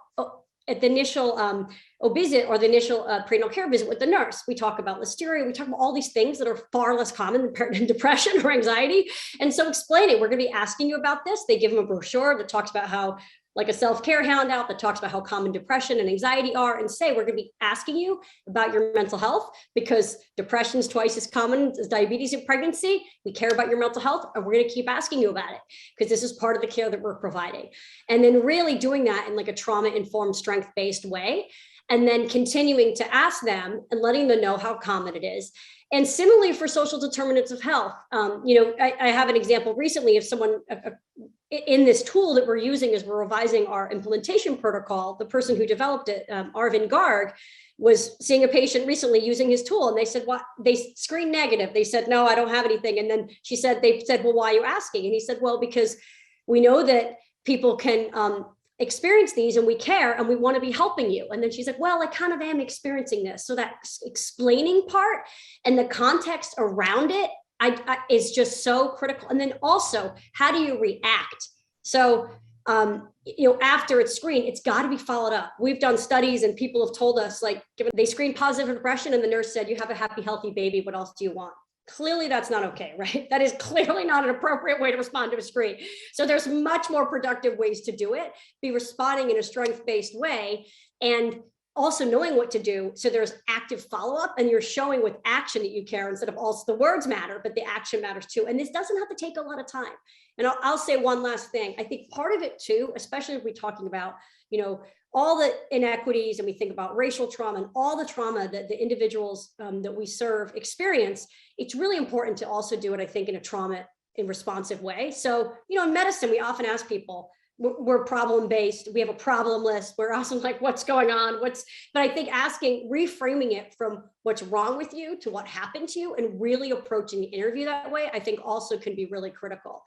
OB visit or the initial prenatal care visit with the nurse, we talk about listeria, we talk about all these things that are far less common than depression or anxiety. And so explaining, we're going to be asking you about this. They give them a brochure that talks about how, like a self-care handout that talks about how common depression and anxiety are, and say, we're going to be asking you about your mental health because depression is twice as common as diabetes in pregnancy. We care about your mental health, and we're going to keep asking you about it because this is part of the care that we're providing. And then really doing that in like a trauma-informed, strength-based way, and then continuing to ask them and letting them know how common it is. And similarly for social determinants of health, I have an example recently of someone in this tool that we're using as we're revising our implementation protocol. The person who developed it, Arvind Garg, was seeing a patient recently using his tool, and they said, "What?" They screened negative. They said, "No, I don't have anything." And then they said, "Well, why are you asking?" And he said, "Well, because we know that people can experience these and we care and we want to be helping you." And then she's like, "Well, I kind of am experiencing this." So that explaining part and the context around it is just so critical. And then also, how do you react? So, after it's screened, it's got to be followed up. We've done studies and people have told us, like, they screened positive for depression and the nurse said, "You have a happy, healthy baby. What else do you want?" Clearly, that's not okay, right? That is clearly not an appropriate way to respond to a screen. So there's much more productive ways to do it, be responding in a strength-based way, and also knowing what to do. So there's active follow-up and you're showing with action that you care instead of also the words matter, but the action matters too. And this doesn't have to take a lot of time. And I'll say one last thing. I think part of it too, especially if we're talking about, all the inequities and we think about racial trauma and all the trauma that the individuals that we serve experience, it's really important to also do it, I think, in a trauma and responsive way. So, in medicine, we often ask people, we're problem-based. We have a problem list. We're also like, what's going on? But I think reframing it from what's wrong with you to what happened to you and really approaching the interview that way, I think also can be really critical.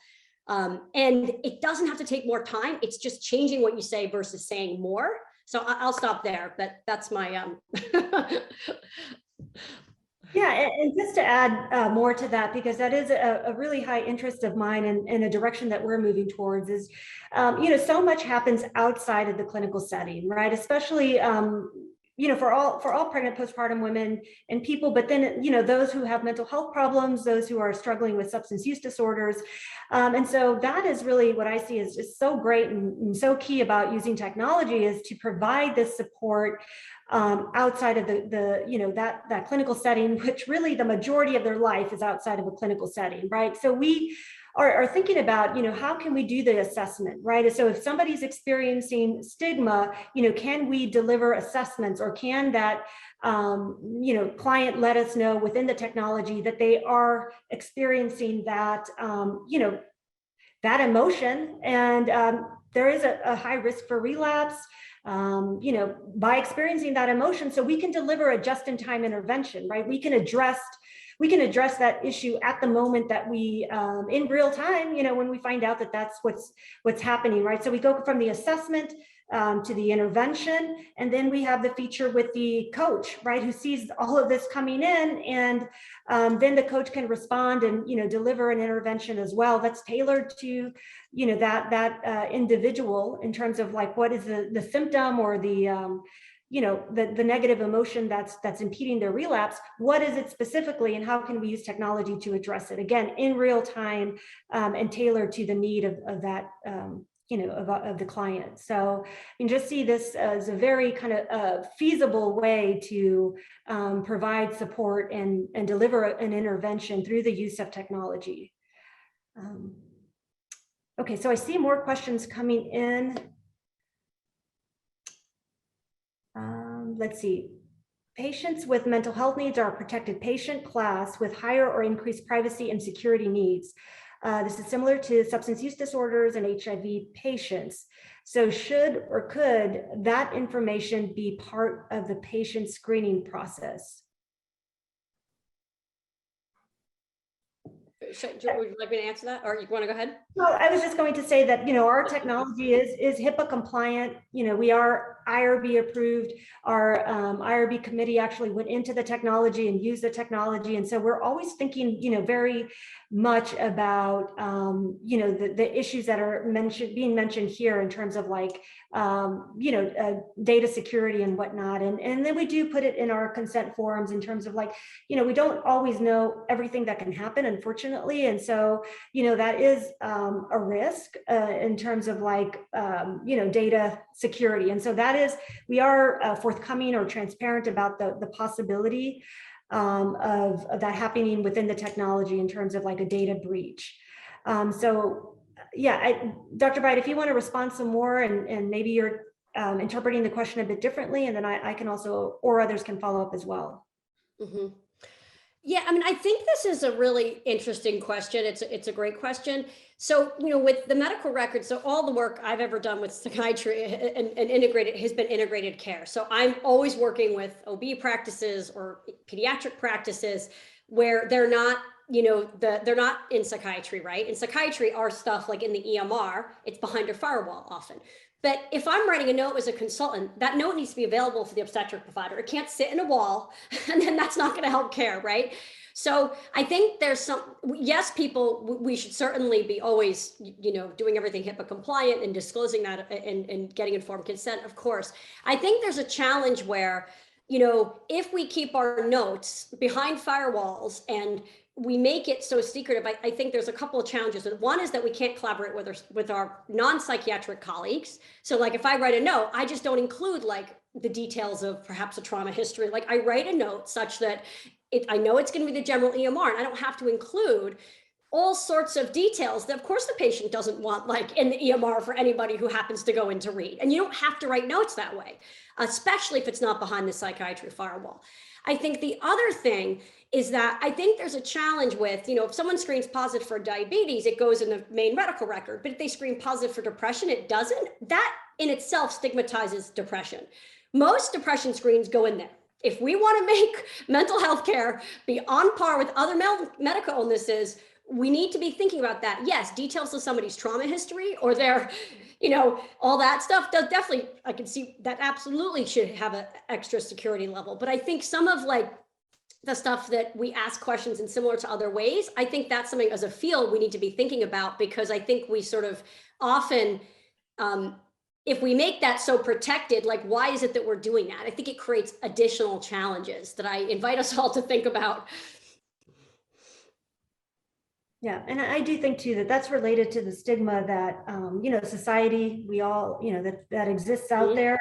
And it doesn't have to take more time. It's just changing what you say versus saying more. So I'll stop there, but that's my, Yeah, and just to add more to that, because that is a really high interest of mine and a direction that we're moving towards is, so much happens outside of the clinical setting, right? Especially, for all pregnant postpartum women and people, but then, those who have mental health problems, those who are struggling with substance use disorders. And so that is really what I see is just so great and so key about using technology is to provide this support outside of that clinical setting, which really the majority of their life is outside of a clinical setting, right? So we are thinking about, how can we do the assessment, right? So if somebody's experiencing stigma, can we deliver assessments, or can that, client let us know within the technology that they are experiencing that, that emotion, and there is a high risk for relapse, by experiencing that emotion. So we can deliver a just-in-time intervention, right? We can address that issue at the moment that we, in real time, when we find out that that's what's happening, right? So we go from the assessment to the intervention, and then we have the feature with the coach, right, who sees all of this coming in, and then the coach can respond and deliver an intervention as well that's tailored to that individual in terms of like what is the symptom or the the negative emotion that's impeding their relapse. What is it specifically, and how can we use technology to address it, again in real time, and tailored to the need of that of the client. So you can just see this as a very kind of feasible way to provide support and deliver an intervention through the use of technology. Okay, so I see more questions coming in. Let's see. Patients with mental health needs are a protected patient class with higher or increased privacy and security needs. This is similar to substance use disorders and HIV patients. So should or could that information be part of the patient screening process? Would you like me to answer that, or you want to go ahead? Well, I was just going to say that, our technology is HIPAA compliant. We are IRB approved. Our IRB committee actually went into the technology and used the technology. And so we're always thinking, very much about, the issues that are being mentioned here in terms of like, data security and whatnot. And then we do put it in our consent forms in terms of like, we don't always know everything that can happen, unfortunately. And so, that is a risk in terms of like, data security. And so we are forthcoming or transparent about the possibility of that happening within the technology in terms of like a data breach. So yeah, Dr. Byatt, if you want to respond some more and maybe you're interpreting the question a bit differently, and then I can also, or others can follow up as well. Mm-hmm. Yeah, I mean, I think this is a really interesting question. It's a great question. So, with the medical records, so all the work I've ever done with psychiatry and integrated has been integrated care. So I'm always working with OB practices or pediatric practices where they're not, they're not in psychiatry, right? In psychiatry, our stuff like in the EMR, it's behind a firewall often. But if I'm writing a note as a consultant, that note needs to be available for the obstetric provider. It can't sit in a wall, and then that's not going to help care, right? So I think there's yes, we should certainly be always, doing everything HIPAA compliant and disclosing that and getting informed consent, of course. I think there's a challenge where, if we keep our notes behind firewalls and we make it so secretive, I think there's a couple of challenges. One is that we can't collaborate with our non-psychiatric colleagues. So like if I write a note, I just don't include like the details of perhaps a trauma history. Like I write a note such that I know it's going to be the general EMR, and I don't have to include all sorts of details that of course the patient doesn't want like in the EMR for anybody who happens to go in to read. And you don't have to write notes that way, especially if it's not behind the psychiatry firewall. I think the other thing is that I think there's a challenge with, if someone screens positive for diabetes, it goes in the main medical record, but if they screen positive for depression, it doesn't. That in itself stigmatizes depression. Most depression screens go in there. If we want to make mental health care be on par with other medical illnesses, we need to be thinking about that. Yes, details of somebody's trauma history or their, all that stuff does definitely, I can see that absolutely should have an extra security level. But I think some of the stuff that we ask questions in similar to other ways, I think that's something as a field we need to be thinking about, because I think we sort of often, if we make that so protected, why is it that we're doing that? I think it creates additional challenges that I invite us all to think about. Yeah, and I do think too that that's related to the stigma that society, we all that exists out there.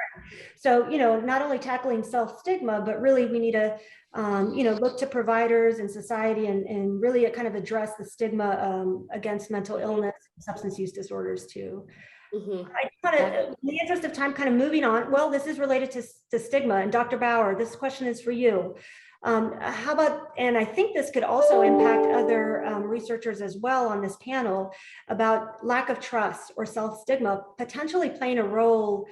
So not only tackling self-stigma, but really we need to look to providers and society and really kind of address the stigma against mental illness and substance use disorders too. I kind of, in the interest of time, kind of moving on. Well, this is related to stigma, and Dr. Bauer, this question is for you. How about, and I think this could also impact other researchers as well on this panel, about lack of trust or self-stigma potentially playing a role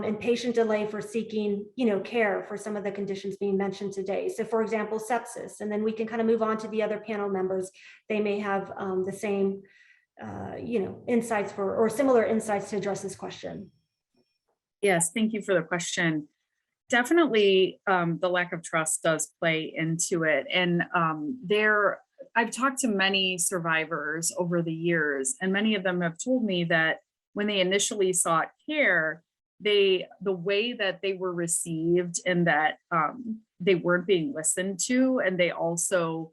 in patient delay for seeking, care for some of the conditions being mentioned today. So for example, sepsis, and then we can kind of move on to the other panel members. They may have the same insights or similar insights to address this question. Yes, thank you for the question. Definitely, the lack of trust does play into it. And I've talked to many survivors over the years, and many of them have told me that when they initially sought care, the way that they were received and that they weren't being listened to, and they also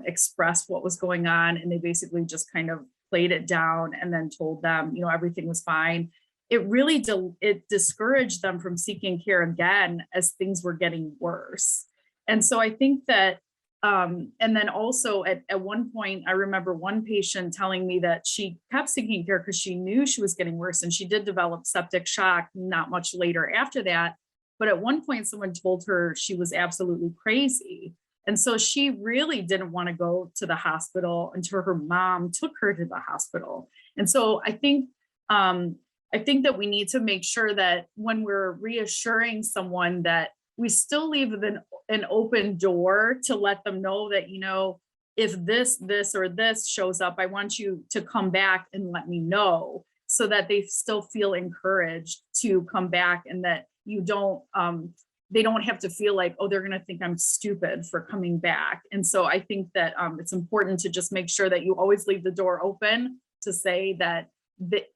expressed what was going on, and they basically just kind of played it down and then told them, everything was fine. It really discouraged them from seeking care again as things were getting worse. And so I think that, and then also at one point, I remember one patient telling me that she kept seeking care because she knew she was getting worse, and she did develop septic shock not much later after that. But at one point, someone told her she was absolutely crazy. And so she really didn't want to go to the hospital until her mom took her to the hospital. And so I think that we need to make sure that when we're reassuring someone that we still leave an open door to let them know that, if this, or this shows up, I want you to come back and let me know, so that they still feel encouraged to come back, and that they don't have to feel like, oh, they're going to think I'm stupid for coming back. And so I think that it's important to just make sure that you always leave the door open to say that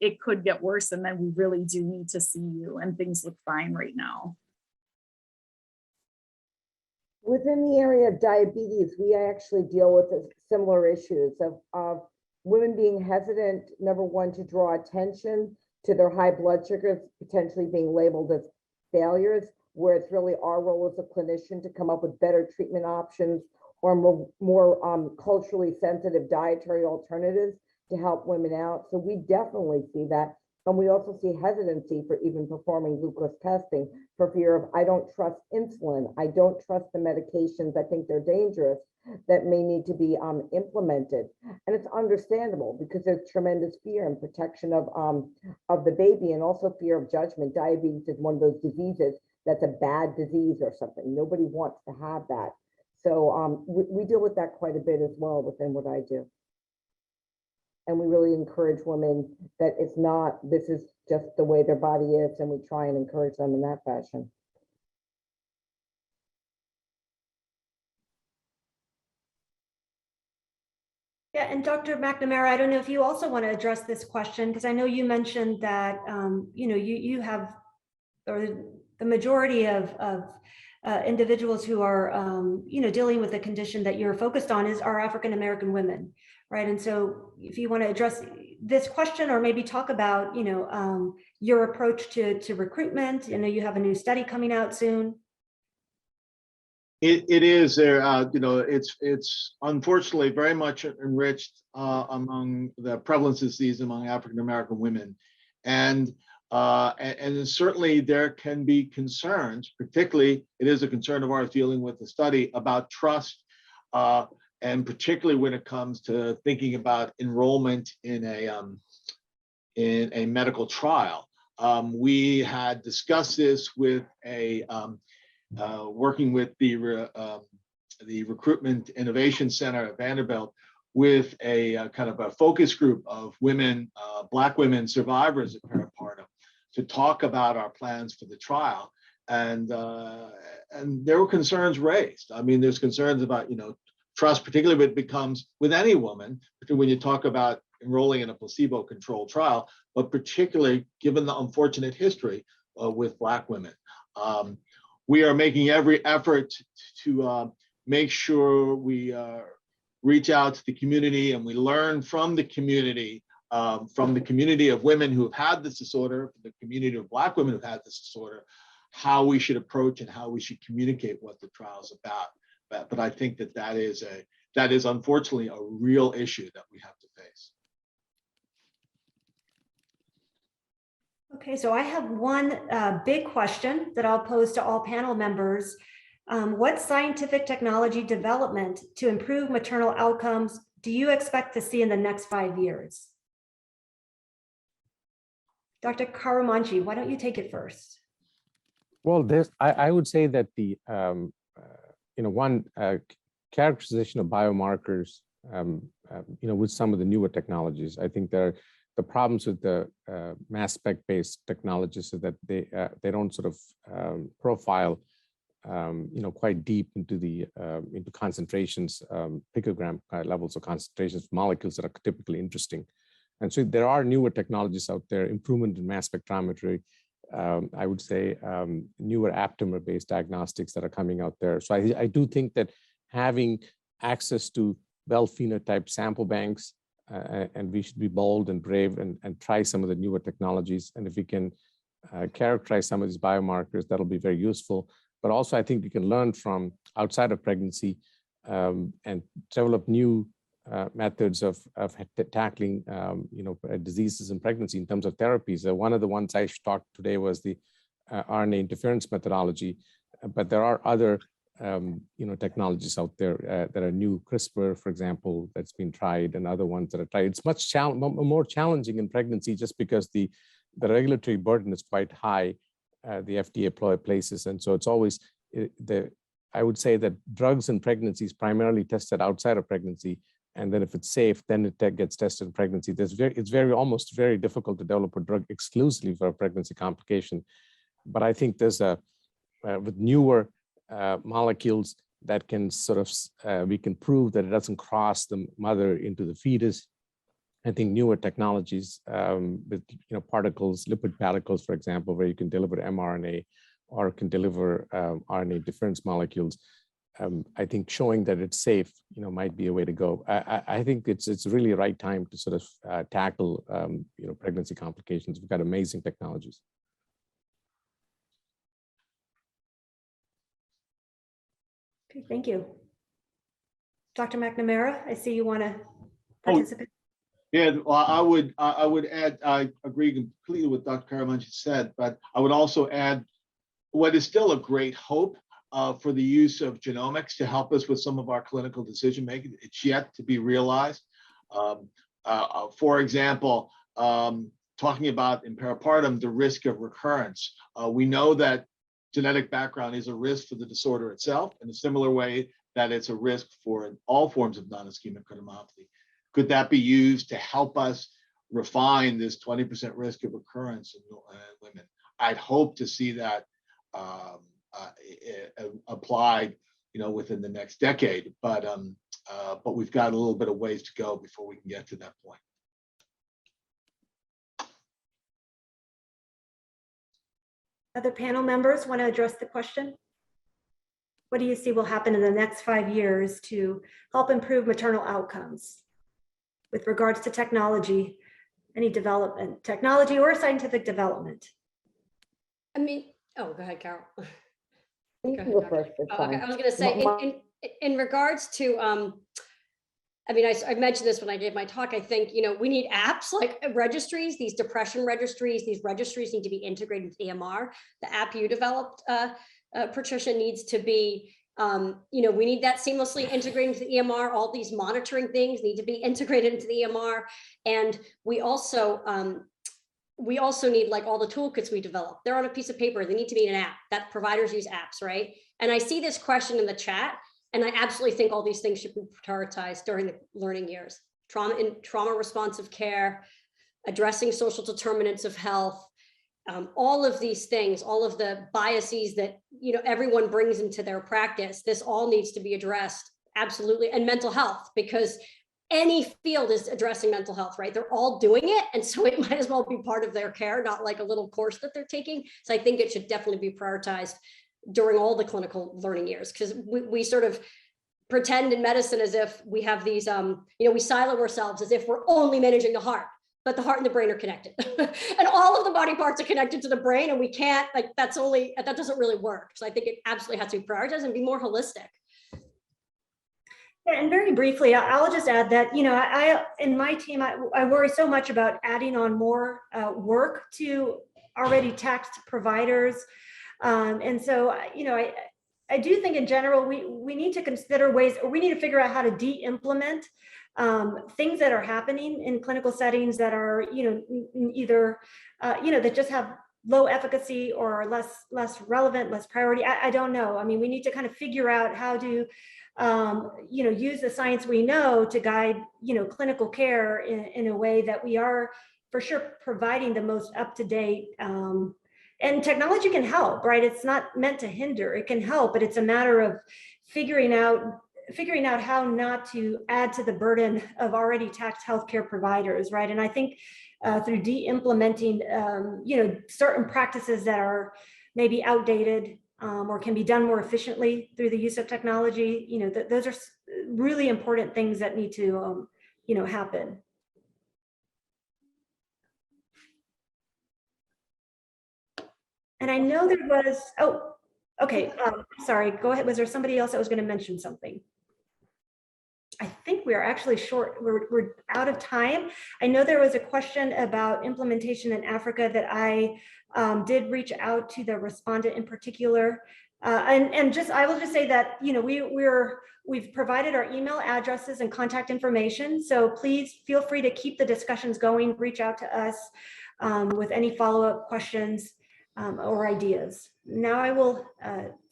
it could get worse, and then we really do need to see you, and things look fine right now. Within the area of diabetes, we actually deal with similar issues of women being hesitant, number one, to draw attention to their high blood sugars potentially being labeled as failures, where it's really our role as a clinician to come up with better treatment options or more culturally sensitive dietary alternatives to help women out. So we definitely see that. And we also see hesitancy for even performing glucose testing for fear of, I don't trust insulin. I don't trust the medications. I think they're dangerous that may need to be implemented. And it's understandable because there's tremendous fear and protection of the baby, and also fear of judgment. Diabetes is one of those diseases that's a bad disease or something. Nobody wants to have that. So we deal with that quite a bit as well within what I do. And we really encourage women that it's not, this is just the way their body is, and we try and encourage them in that fashion. Yeah, and Dr. McNamara, I don't know if you also want to address this question, because I know you mentioned that you have, or the majority of individuals who are dealing with the condition that you're focused on are African American women, right? And so if you want to address this question, or maybe talk about your approach to recruitment. I know you have a new study coming out soon. It is there, it's unfortunately very much enriched among the prevalence disease among African American women. And And then certainly there can be concerns, particularly it is a concern of ours dealing with the study about trust, and particularly when it comes to thinking about enrollment in a medical trial. We had discussed this with working with the Recruitment Innovation Center at Vanderbilt, with a kind of a focus group of women, Black women survivors of peripartum, to talk about our plans for the trial. And there were concerns raised. I mean, there's concerns about, trust, particularly when it becomes with any woman, particularly when you talk about enrolling in a placebo-controlled trial, but particularly given the unfortunate history with Black women. We are making every effort to make sure we reach out to the community and we learn from the community of women who have had this disorder, the community of Black women who've had this disorder, how we should approach and how we should communicate what the trial is about. But I think that is unfortunately a real issue that we have to face. Okay, so I have one big question that I'll pose to all panel members. What scientific technology development to improve maternal outcomes do you expect to see in the next 5 years? Dr. Karumanchi, why don't you take it first? Well, I would say that the one characterization of biomarkers, with some of the newer technologies, I think the problems with the mass spec-based technologies is that they don't sort of profile, quite deep into concentrations, picogram levels of concentrations of molecules that are typically interesting. And so there are newer technologies out there, improvement in mass spectrometry. I would say newer aptamer-based diagnostics that are coming out there. So I do think that having access to well-phenotyped sample banks, and we should be bold and brave and try some of the newer technologies. And if we can characterize some of these biomarkers, that'll be very useful. But also I think we can learn from outside of pregnancy and develop new methods of tackling diseases in pregnancy in terms of therapies. One of the ones I talked today was the RNA interference methodology, but there are other technologies out there that are new. CRISPR, for example, that's been tried, and other ones that are tried. It's much more challenging in pregnancy just because the regulatory burden is quite high. The FDA places, and so it's always I would say that drugs in pregnancy is primarily tested outside of pregnancy. And then if it's safe, then it gets tested in pregnancy. It's almost very difficult to develop a drug exclusively for a pregnancy complication. But I think there's with newer molecules that can sort of, we can prove that it doesn't cross the mother into the fetus. I think newer technologies with particles, lipid particles, for example, where you can deliver mRNA or can deliver RNA interference molecules. I think showing that it's safe, might be a way to go. I think it's really the right time to sort of tackle, pregnancy complications. We've got amazing technologies. Okay, thank you. Dr. McNamara, I see you want to participate. Yeah, well, I would add, I agree completely with Dr. Karumanchi said, but I would also add what is still a great hope for the use of genomics to help us with some of our clinical decision making. It's yet to be realized. For example, talking about in peripartum, the risk of recurrence. We know that genetic background is a risk for the disorder itself in a similar way that it's a risk for all forms of non-ischemic cardiomyopathy. Could that be used to help us refine this 20% risk of recurrence in women? I'd hope to see that applied, within the next decade. But we've got a little bit of ways to go before we can get to that point. Other panel members want to address the question? What do you see will happen in the next 5 years to help improve maternal outcomes with regards to technology, any development, technology or scientific development? I mean, go ahead, Carol. You can go first. Okay, I was going to say, in regards to I mean, I mentioned this when I gave my talk. I think, we need apps like registries, these depression registries. These registries need to be integrated with EMR. The app you developed, Patricia, needs to be, we need that seamlessly integrated into the EMR. All these monitoring things need to be integrated into the EMR. And we also need, like, all the toolkits we develop. They're on a piece of paper. They need to be in an app. That providers use apps, right? And I see this question in the chat, and I absolutely think all these things should be prioritized during the learning years. Trauma responsive care, addressing social determinants of health, all of these things, all of the biases that everyone brings into their practice. This all needs to be addressed, absolutely. And mental health, because any field is addressing mental health, right? They're all doing it, and so it might as well be part of their care, not like a little course that they're taking. So I think it should definitely be prioritized during all the clinical learning years, because we sort of pretend in medicine as if we have these, we silo ourselves as if we're only managing the heart, but the heart and the brain are connected. And all of the body parts are connected to the brain, and we can't, that doesn't really work. So I think it absolutely has to be prioritized and be more holistic. And very briefly, I'll just add that, I in my team, I worry so much about adding on more work to already taxed providers. And so, I do think in general, we need to consider ways, or we need to figure out how to de-implement things that are happening in clinical settings that are, either, that just have low efficacy or less relevant, less priority. I don't know. I mean, we need to kind of figure out how to, use the science we know to guide, clinical care in a way that we are for sure providing the most up-to-date. And technology can help, right? It's not meant to hinder, it can help, but it's a matter of figuring out how not to add to the burden of already taxed healthcare providers, right? And I think through de-implementing, certain practices that are maybe outdated or can be done more efficiently through the use of technology, those are really important things that need to, happen. And I know there was, okay, sorry, go ahead. Was there somebody else that was going to mention something? I think we are actually short, we're out of time. I know there was a question about implementation in Africa that I did reach out to the respondent in particular. I will just say that, we've provided our email addresses and contact information. So please feel free to keep the discussions going, reach out to us with any follow-up questions or ideas. Now I will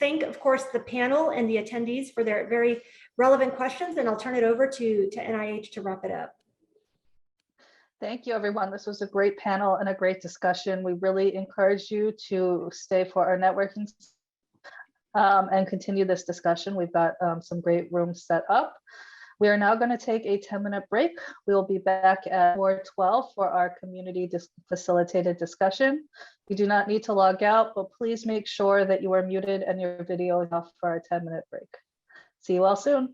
thank, of course, the panel and the attendees for their very relevant questions, and I'll turn it over to NIH to wrap it up. Thank you, everyone. This was a great panel and a great discussion. We really encourage you to stay for our networking and continue this discussion. We've got some great rooms set up. We are now going to take a 10-minute break. We will be back at 4:12 for our community facilitated discussion. You do not need to log out, but please make sure that you are muted and your video is off for our 10-minute break. See you all soon.